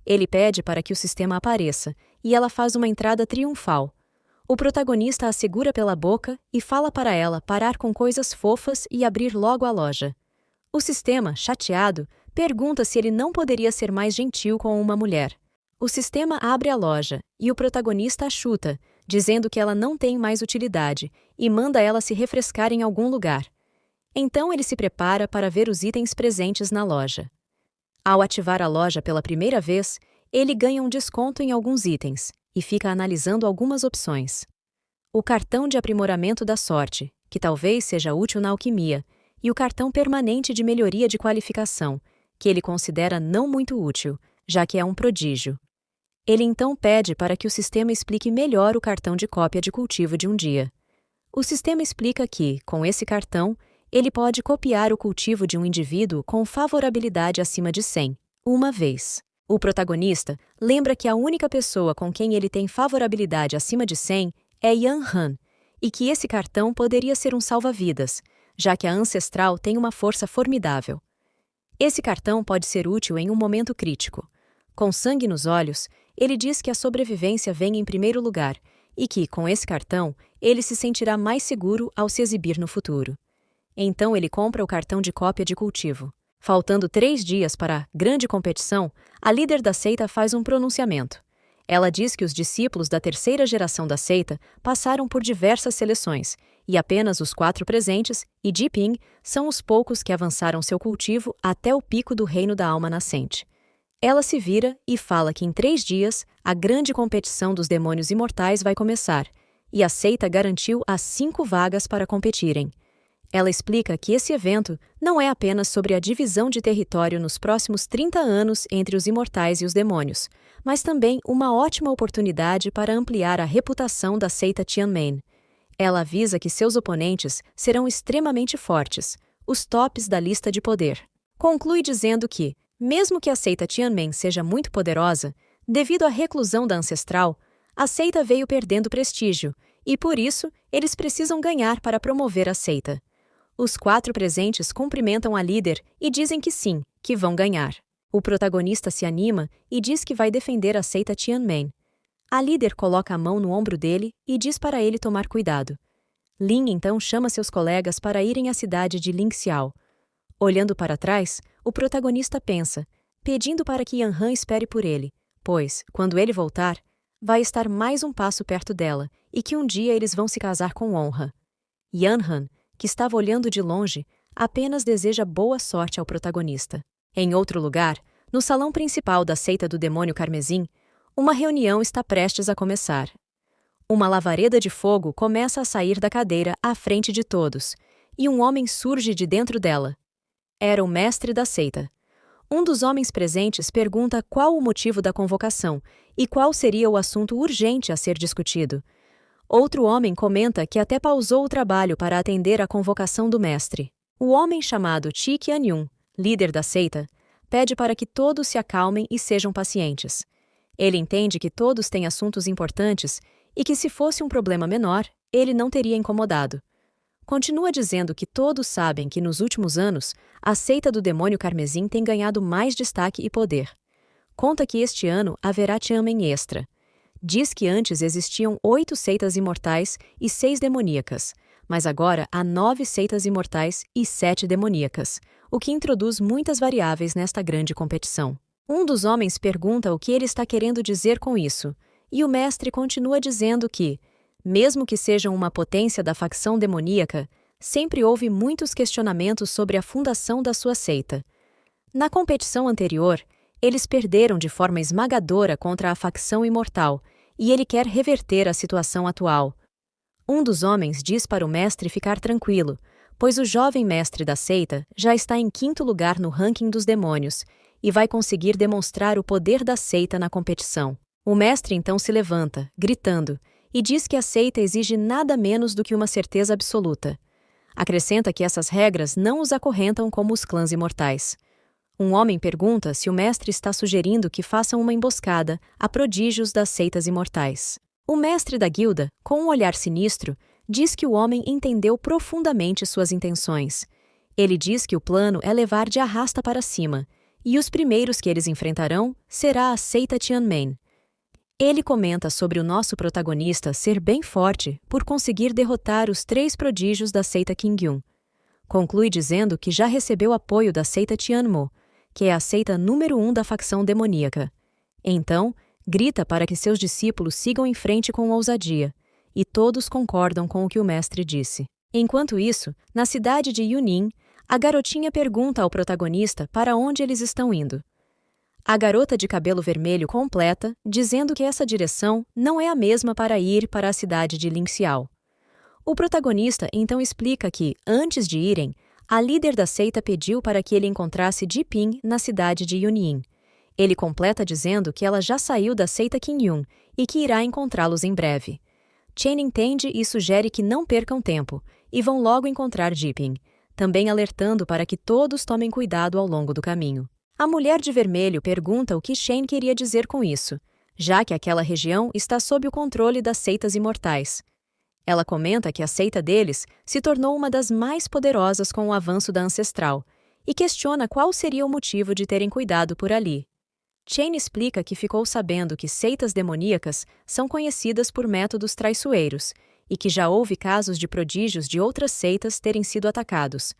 Speaker 1: Ele pede para que o sistema apareça, e ela faz uma entrada triunfal. O protagonista a segura pela boca e fala para ela parar com coisas fofas e abrir logo a loja. O sistema, chateado, pergunta se ele não poderia ser mais gentil com uma mulher. O sistema abre a loja, e o protagonista a chuta, dizendo que ela não tem mais utilidade, e manda ela se refrescar em algum lugar. Então ele se prepara para ver os itens presentes na loja. Ao ativar a loja pela primeira vez, ele ganha um desconto em alguns itens e fica analisando algumas opções. O cartão de aprimoramento da sorte, que talvez seja útil na alquimia, e o cartão permanente de melhoria de qualificação, que ele considera não muito útil, já que é um prodígio. Ele então pede para que o sistema explique melhor o cartão de cópia de cultivo de um dia. O sistema explica que, com esse cartão, ele pode copiar o cultivo de um indivíduo com favorabilidade acima de 100, uma vez. O protagonista lembra que a única pessoa com quem ele tem favorabilidade acima de 100 é Yan Han, e que esse cartão poderia ser um salva-vidas, já que a Ancestral tem uma força formidável. Esse cartão pode ser útil em um momento crítico. Com sangue nos olhos, ele diz que a sobrevivência vem em primeiro lugar, e que, com esse cartão, ele se sentirá mais seguro ao se exibir no futuro. Então ele compra o cartão de cópia de cultivo. Faltando 3 dias para a grande competição, a líder da seita faz um pronunciamento. Ela diz que os discípulos da terceira geração da seita passaram por diversas seleções, e apenas os 4 presentes, e Jiping, são os poucos que avançaram seu cultivo até o pico do reino da alma nascente. Ela se vira e fala que em 3 dias, a grande competição dos demônios imortais vai começar, e a seita garantiu as 5 vagas para competirem. Ela explica que esse evento não é apenas sobre a divisão de território nos próximos 30 anos entre os imortais e os demônios, mas também uma ótima oportunidade para ampliar a reputação da seita Tianmen. Ela avisa que seus oponentes serão extremamente fortes, os tops da lista de poder. Conclui dizendo que, mesmo que a seita Tianmen seja muito poderosa, devido à reclusão da ancestral, a seita veio perdendo prestígio, e por isso eles precisam ganhar para promover a seita. Os 4 presentes cumprimentam a líder e dizem que sim, que vão ganhar. O protagonista se anima e diz que vai defender a seita Tianmen. A líder coloca a mão no ombro dele e diz para ele tomar cuidado. Lin então chama seus colegas para irem à cidade de Lingxiao. Olhando para trás, o protagonista pensa, pedindo para que Yanhan espere por ele, pois, quando ele voltar, vai estar mais um passo perto dela e que um dia eles vão se casar com honra. Yanhan, que estava olhando de longe, apenas deseja boa sorte ao protagonista. Em outro lugar, no salão principal da seita do demônio carmesim, uma reunião está prestes a começar. Uma lavareda de fogo começa a sair da cadeira à frente de todos, e um homem surge de dentro dela. Era o mestre da seita. Um dos homens presentes pergunta qual o motivo da convocação e qual seria o assunto urgente a ser discutido. Outro homem comenta que até pausou o trabalho para atender à convocação do mestre. O homem chamado Chi Qianyun, líder da seita, pede para que todos se acalmem e sejam pacientes. Ele entende que todos têm assuntos importantes e que, se fosse um problema menor, ele não teria incomodado. Continua dizendo que todos sabem que, nos últimos anos, a seita do demônio carmesim tem ganhado mais destaque e poder. Conta que este ano haverá Tianmen extra. Diz que antes existiam 8 seitas imortais e 6 demoníacas, mas agora há 9 seitas imortais e 7 demoníacas, o que introduz muitas variáveis nesta grande competição. Um dos homens pergunta o que ele está querendo dizer com isso, e o mestre continua dizendo que, mesmo que sejam uma potência da facção demoníaca, sempre houve muitos questionamentos sobre a fundação da sua seita. Na competição anterior, eles perderam de forma esmagadora contra a facção imortal, e ele quer reverter a situação atual. Um dos homens diz para o mestre ficar tranquilo, pois o jovem mestre da seita já está em 5º lugar no ranking dos demônios e vai conseguir demonstrar o poder da seita na competição. O mestre então se levanta, gritando, e diz que a seita exige nada menos do que uma certeza absoluta. Acrescenta que essas regras não os acorrentam como os clãs imortais. Um homem pergunta se o mestre está sugerindo que façam uma emboscada a prodígios das seitas imortais. O mestre da guilda, com um olhar sinistro, diz que o homem entendeu profundamente suas intenções. Ele diz que o plano é levar de arrasta para cima, e os primeiros que eles enfrentarão será a seita Tianmen. Ele comenta sobre o nosso protagonista ser bem forte por conseguir derrotar os 3 prodígios da seita Qingyun. Conclui dizendo que já recebeu apoio da seita Tianmo, que é a seita número 1 da facção demoníaca. Então, grita para que seus discípulos sigam em frente com ousadia, e todos concordam com o que o mestre disse. Enquanto isso, na cidade de Yunin, a garotinha pergunta ao protagonista para onde eles estão indo. A garota de cabelo vermelho completa, dizendo que essa direção não é a mesma para ir para a cidade de Lingxiao. O protagonista então explica que, antes de irem, a líder da seita pediu para que ele encontrasse Jiping na cidade de Yunin. Ele completa dizendo que ela já saiu da seita Qingyun e que irá encontrá-los em breve. Chen entende e sugere que não percam tempo, e vão logo encontrar Jiping, também alertando para que todos tomem cuidado ao longo do caminho. A mulher de vermelho pergunta o que Chen queria dizer com isso, já que aquela região está sob o controle das seitas imortais. Ela comenta que a seita deles se tornou uma das mais poderosas com o avanço da ancestral, e questiona qual seria o motivo de terem cuidado por ali. Chen explica que ficou sabendo que seitas demoníacas são conhecidas por métodos traiçoeiros, e que já houve casos de prodígios de outras seitas terem sido atacados.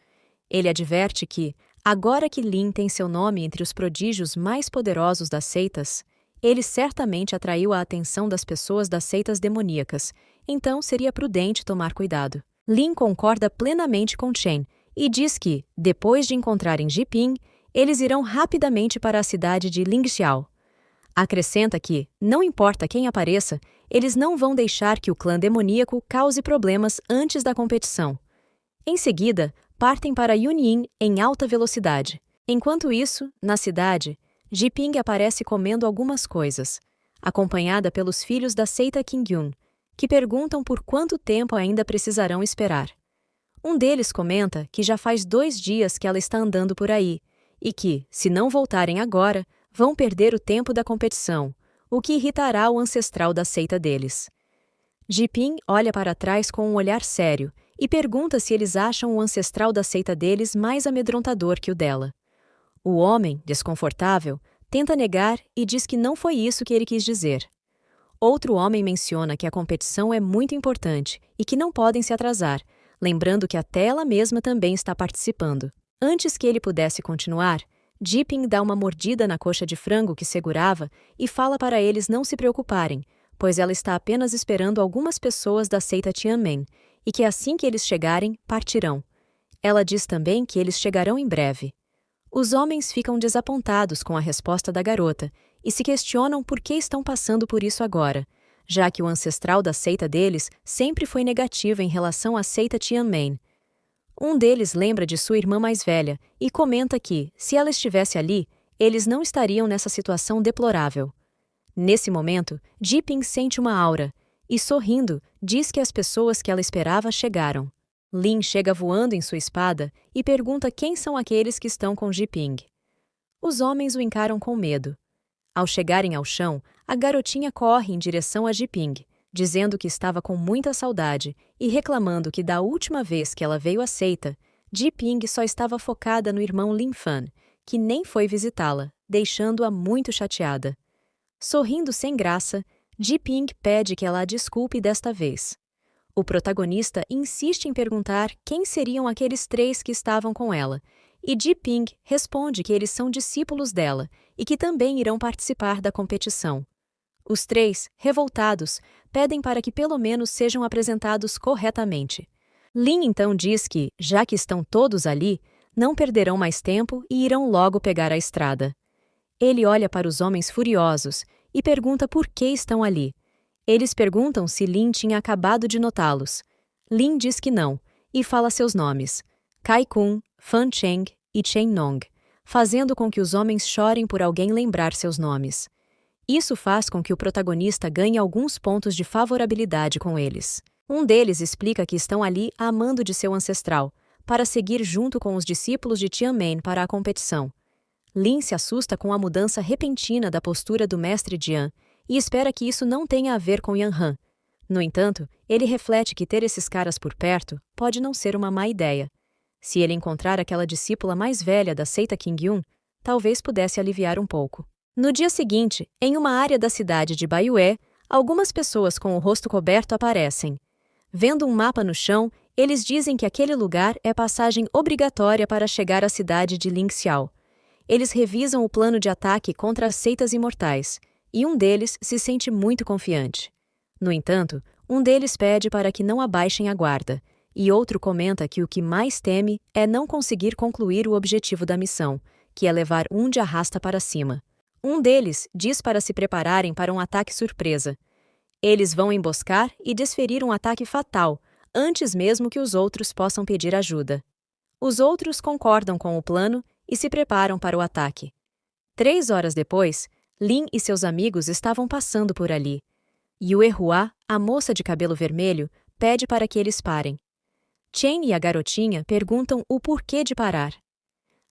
Speaker 1: Ele adverte que, agora que Lin tem seu nome entre os prodígios mais poderosos das seitas, ele certamente atraiu a atenção das pessoas das seitas demoníacas, então seria prudente tomar cuidado. Lin concorda plenamente com Chen e diz que, depois de encontrarem Jiping, eles irão rapidamente para a cidade de Lingxiao. Acrescenta que, não importa quem apareça, eles não vão deixar que o clã demoníaco cause problemas antes da competição. Em seguida, partem para Yunyin em alta velocidade. Enquanto isso, na cidade, Jiping aparece comendo algumas coisas, acompanhada pelos filhos da seita Qingyun, que perguntam por quanto tempo ainda precisarão esperar. Um deles comenta que já faz 2 dias que ela está andando por aí, e que, se não voltarem agora, vão perder o tempo da competição, o que irritará o ancestral da seita deles. Jiping olha para trás com um olhar sério e pergunta se eles acham o ancestral da seita deles mais amedrontador que o dela. O homem, desconfortável, tenta negar e diz que não foi isso que ele quis dizer. Outro homem menciona que a competição é muito importante e que não podem se atrasar, lembrando que até ela mesma também está participando. Antes que ele pudesse continuar, Jiping dá uma mordida na coxa de frango que segurava e fala para eles não se preocuparem, pois ela está apenas esperando algumas pessoas da seita Tianmen, e que assim que eles chegarem, partirão. Ela diz também que eles chegarão em breve. Os homens ficam desapontados com a resposta da garota e se questionam por que estão passando por isso agora, já que o ancestral da seita deles sempre foi negativo em relação à seita Tianmen. Um deles lembra de sua irmã mais velha e comenta que, se ela estivesse ali, eles não estariam nessa situação deplorável. Nesse momento, Jiping sente uma aura e, sorrindo, diz que as pessoas que ela esperava chegaram. Lin chega voando em sua espada e pergunta quem são aqueles que estão com Jiping. Os homens o encaram com medo. Ao chegarem ao chão, a garotinha corre em direção a Jiping, dizendo que estava com muita saudade e reclamando que da última vez que ela veio à seita, Jiping só estava focada no irmão Lin Fan, que nem foi visitá-la, deixando-a muito chateada. Sorrindo sem graça, Jiping pede que ela a desculpe desta vez. O protagonista insiste em perguntar quem seriam aqueles 3 que estavam com ela, e Jiping responde que eles são discípulos dela e que também irão participar da competição. Os 3, revoltados, pedem para que pelo menos sejam apresentados corretamente. Lin então diz que, já que estão todos ali, não perderão mais tempo e irão logo pegar a estrada. Ele olha para os homens furiosos e pergunta por que estão ali. Eles perguntam se Lin tinha acabado de notá-los. Lin diz que não, e fala seus nomes, Kai Kun, Fan Cheng e Chen Nong, fazendo com que os homens chorem por alguém lembrar seus nomes. Isso faz com que o protagonista ganhe alguns pontos de favorabilidade com eles. Um deles explica que estão ali a mando de seu ancestral, para seguir junto com os discípulos de Tianmen para a competição. Lin se assusta com a mudança repentina da postura do mestre Jian e espera que isso não tenha a ver com Yan Han. No entanto, ele reflete que ter esses caras por perto pode não ser uma má ideia. Se ele encontrar aquela discípula mais velha da seita Qingyun, talvez pudesse aliviar um pouco. No dia seguinte, em uma área da cidade de Baiyue, algumas pessoas com o rosto coberto aparecem. Vendo um mapa no chão, eles dizem que aquele lugar é passagem obrigatória para chegar à cidade de Lingxiao. Eles revisam o plano de ataque contra as seitas imortais, e um deles se sente muito confiante. No entanto, um deles pede para que não abaixem a guarda, e outro comenta que o que mais teme é não conseguir concluir o objetivo da missão, que é levar um de arrasta para cima. Um deles diz para se prepararem para um ataque surpresa. Eles vão emboscar e desferir um ataque fatal, antes mesmo que os outros possam pedir ajuda. Os outros concordam com o plano e se preparam para o ataque. 3 horas depois, Lin e seus amigos estavam passando por ali. Yue Hua, a moça de cabelo vermelho, pede para que eles parem. Chen e a garotinha perguntam o porquê de parar.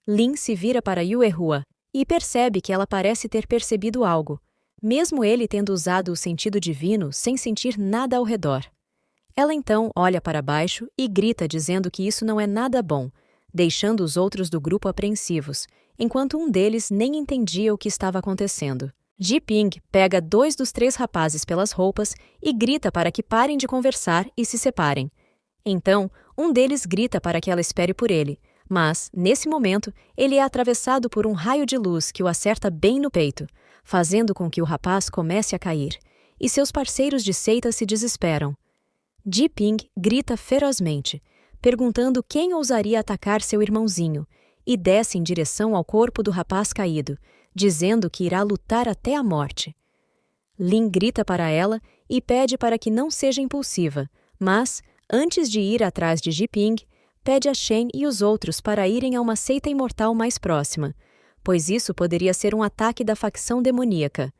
Speaker 1: Lin se vira para Yue Hua e percebe que ela parece ter percebido algo, mesmo ele tendo usado o sentido divino sem sentir nada ao redor. Ela então olha para baixo e grita dizendo que isso não é nada bom, deixando os outros do grupo apreensivos, enquanto um deles nem entendia o que estava acontecendo. Ji-ping pega 2 dos 3 rapazes pelas roupas e grita para que parem de conversar e se separem. Então, um deles grita para que ela espere por ele, mas, nesse momento, ele é atravessado por um raio de luz que o acerta bem no peito, fazendo com que o rapaz comece a cair, e seus parceiros de seita se desesperam. Ji-ping grita ferozmente, perguntando quem ousaria atacar seu irmãozinho, e desce em direção ao corpo do rapaz caído, dizendo que irá lutar até a morte. Lin grita para ela e pede para que não seja impulsiva, mas, antes de ir atrás de Ji-ping, pede a Shen e os outros para irem a uma seita imortal mais próxima, pois isso poderia ser um ataque da facção demoníaca.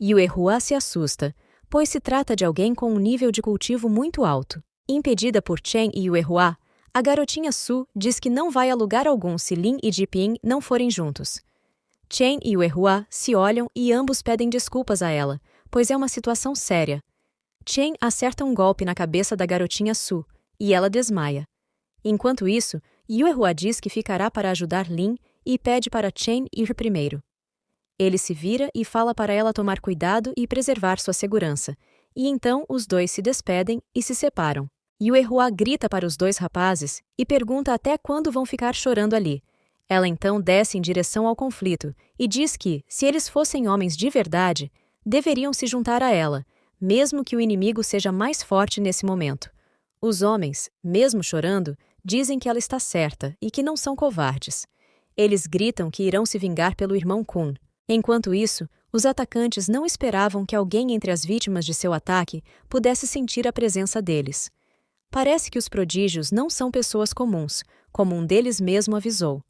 Speaker 1: Yue-Hua se assusta, pois se trata de alguém com um nível de cultivo muito alto. Impedida por Chen e Yue-Hua, a garotinha Su diz que não vai a lugar algum se Lin e Ji-ping não forem juntos. Chen e Yue-Hua se olham e ambos pedem desculpas a ela, pois é uma situação séria. Chen acerta um golpe na cabeça da garotinha Su, e ela desmaia. Enquanto isso, Yue-Hua diz que ficará para ajudar Lin e pede para Chen ir primeiro. Ele se vira e fala para ela tomar cuidado e preservar sua segurança, e então os dois se despedem e se separam. Yue-Hua grita para os 2 rapazes e pergunta até quando vão ficar chorando ali. Ela então desce em direção ao conflito e diz que, se eles fossem homens de verdade, deveriam se juntar a ela, mesmo que o inimigo seja mais forte nesse momento. Os homens, mesmo chorando, dizem que ela está certa e que não são covardes. Eles gritam que irão se vingar pelo irmão Kun. Enquanto isso, os atacantes não esperavam que alguém entre as vítimas de seu ataque pudesse sentir a presença deles. Parece que os prodígios não são pessoas comuns, como um deles mesmo avisou.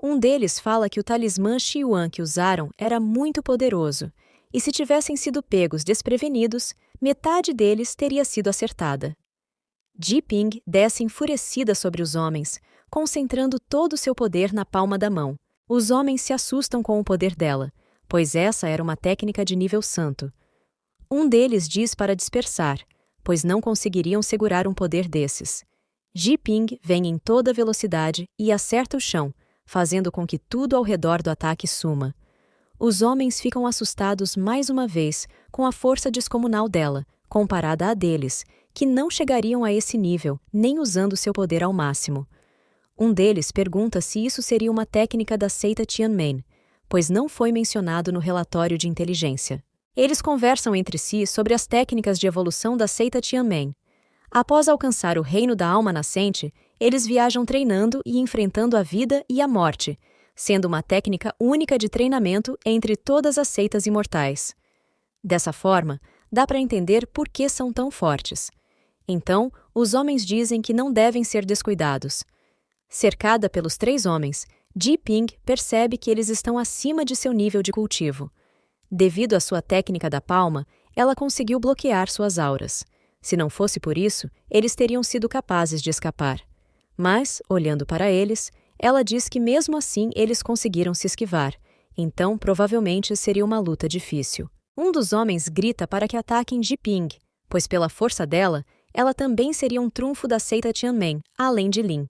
Speaker 1: Um deles fala que o talismã Xiuan que usaram era muito poderoso, e se tivessem sido pegos desprevenidos, metade deles teria sido acertada. Ji-ping desce enfurecida sobre os homens, concentrando todo o seu poder na palma da mão. Os homens se assustam com o poder dela, pois essa era uma técnica de nível santo. Um deles diz para dispersar, pois não conseguiriam segurar um poder desses. Ji-ping vem em toda velocidade e acerta o chão, fazendo com que tudo ao redor do ataque suma. Os homens ficam assustados mais uma vez com a força descomunal dela, comparada à deles, que não chegariam a esse nível, nem usando seu poder ao máximo. Um deles pergunta se isso seria uma técnica da seita Tianmen, pois não foi mencionado no relatório de inteligência. Eles conversam entre si sobre as técnicas de evolução da seita Tianmen. Após alcançar o reino da alma nascente, eles viajam treinando e enfrentando a vida e a morte, sendo uma técnica única de treinamento entre todas as seitas imortais. Dessa forma, dá para entender por que são tão fortes. Então, os homens dizem que não devem ser descuidados. Cercada pelos 3 homens, Ji-ping percebe que eles estão acima de seu nível de cultivo. Devido à sua técnica da palma, ela conseguiu bloquear suas auras. Se não fosse por isso, eles teriam sido capazes de escapar. Mas, olhando para eles, ela diz que mesmo assim eles conseguiram se esquivar, então provavelmente seria uma luta difícil. Um dos homens grita para que ataquem Ji-ping, pois pela força dela, ela também seria um trunfo da seita Tianmen, além de Lin.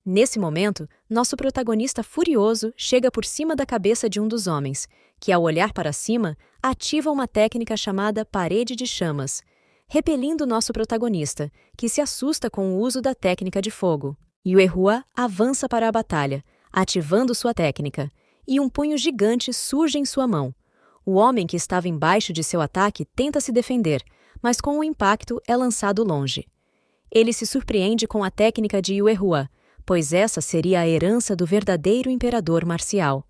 Speaker 1: Nesse momento, nosso protagonista furioso chega por cima da cabeça de um dos homens, que ao olhar para cima, ativa uma técnica chamada Parede de Chamas, repelindo nosso protagonista, que se assusta com o uso da técnica de fogo. Yue-Hua avança para a batalha, ativando sua técnica, e um punho gigante surge em sua mão. O homem que estava embaixo de seu ataque tenta se defender, mas com o impacto é lançado longe. Ele se surpreende com a técnica de Yue-Hua, pois essa seria a herança do verdadeiro imperador marcial.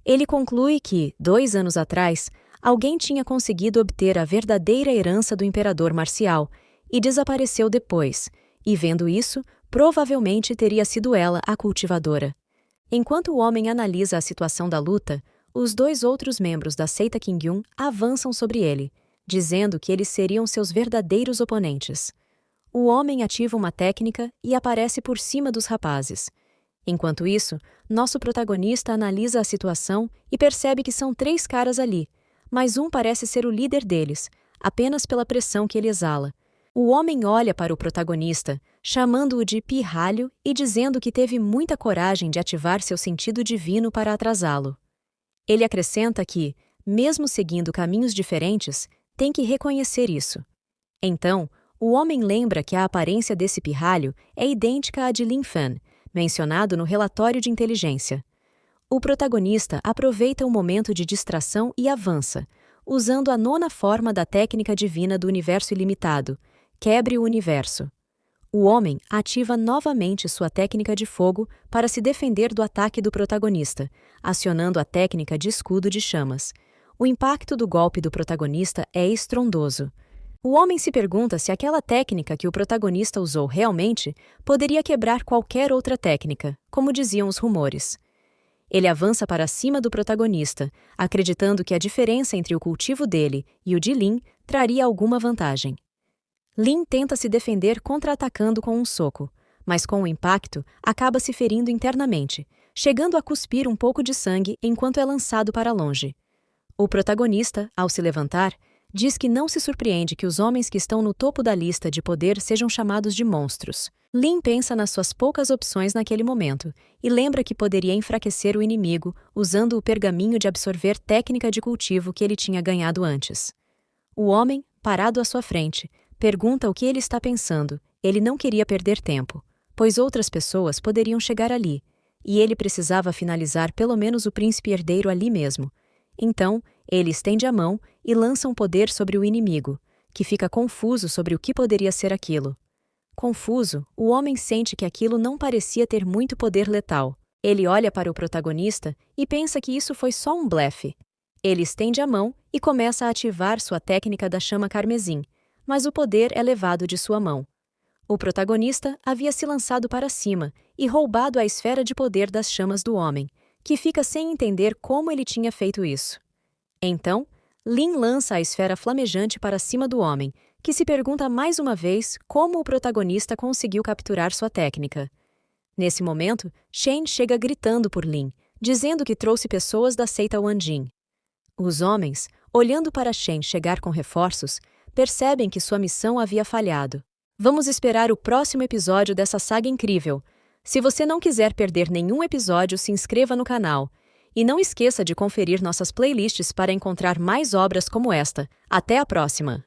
Speaker 1: Ele conclui que, 2 anos atrás, alguém tinha conseguido obter a verdadeira herança do imperador marcial e desapareceu depois, e vendo isso, provavelmente teria sido ela a cultivadora. Enquanto o homem analisa a situação da luta, os 2 outros membros da seita Qingyun avançam sobre ele, dizendo que eles seriam seus verdadeiros oponentes. O homem ativa uma técnica e aparece por cima dos rapazes. Enquanto isso, nosso protagonista analisa a situação e percebe que são 3 caras ali, mas um parece ser o líder deles, apenas pela pressão que ele exala. O homem olha para o protagonista, chamando-o de pirralho e dizendo que teve muita coragem de ativar seu sentido divino para atrasá-lo. Ele acrescenta que, mesmo seguindo caminhos diferentes, têm que reconhecer isso. Então, o homem lembra que a aparência desse pirralho é idêntica à de Lin Fan, mencionado no relatório de inteligência. O protagonista aproveita o momento de distração e avança, usando a nona forma da técnica divina do universo ilimitado, quebre o universo. O homem ativa novamente sua técnica de fogo para se defender do ataque do protagonista, acionando a técnica de escudo de chamas. O impacto do golpe do protagonista é estrondoso. O homem se pergunta se aquela técnica que o protagonista usou realmente poderia quebrar qualquer outra técnica, como diziam os rumores. Ele avança para cima do protagonista, acreditando que a diferença entre o cultivo dele e o de Lin traria alguma vantagem. Lin tenta se defender contra-atacando com um soco, mas com o impacto acaba se ferindo internamente, chegando a cuspir um pouco de sangue enquanto é lançado para longe. O protagonista, ao se levantar, diz que não se surpreende que os homens que estão no topo da lista de poder sejam chamados de monstros. Lin pensa nas suas poucas opções naquele momento e lembra que poderia enfraquecer o inimigo usando o pergaminho de absorver técnica de cultivo que ele tinha ganhado antes. O homem, parado à sua frente, pergunta o que ele está pensando. Ele não queria perder tempo, pois outras pessoas poderiam chegar ali, e ele precisava finalizar pelo menos o príncipe herdeiro ali mesmo. Então, ele estende a mão e lança um poder sobre o inimigo, que fica confuso sobre o que poderia ser aquilo. Confuso, o homem sente que aquilo não parecia ter muito poder letal. Ele olha para o protagonista e pensa que isso foi só um blefe. Ele estende a mão e começa a ativar sua técnica da chama carmesim, mas o poder é levado de sua mão. O protagonista havia se lançado para cima e roubado a esfera de poder das chamas do homem, que fica sem entender como ele tinha feito isso. Então, Lin lança a esfera flamejante para cima do homem, que se pergunta mais uma vez como o protagonista conseguiu capturar sua técnica. Nesse momento, Shen chega gritando por Lin, dizendo que trouxe pessoas da seita Wanjin. Os homens, olhando para Shen chegar com reforços, percebem que sua missão havia falhado. Vamos esperar o próximo episódio dessa saga incrível. Se você não quiser perder nenhum episódio, se inscreva no canal. E não esqueça de conferir nossas playlists para encontrar mais obras como esta. Até a próxima!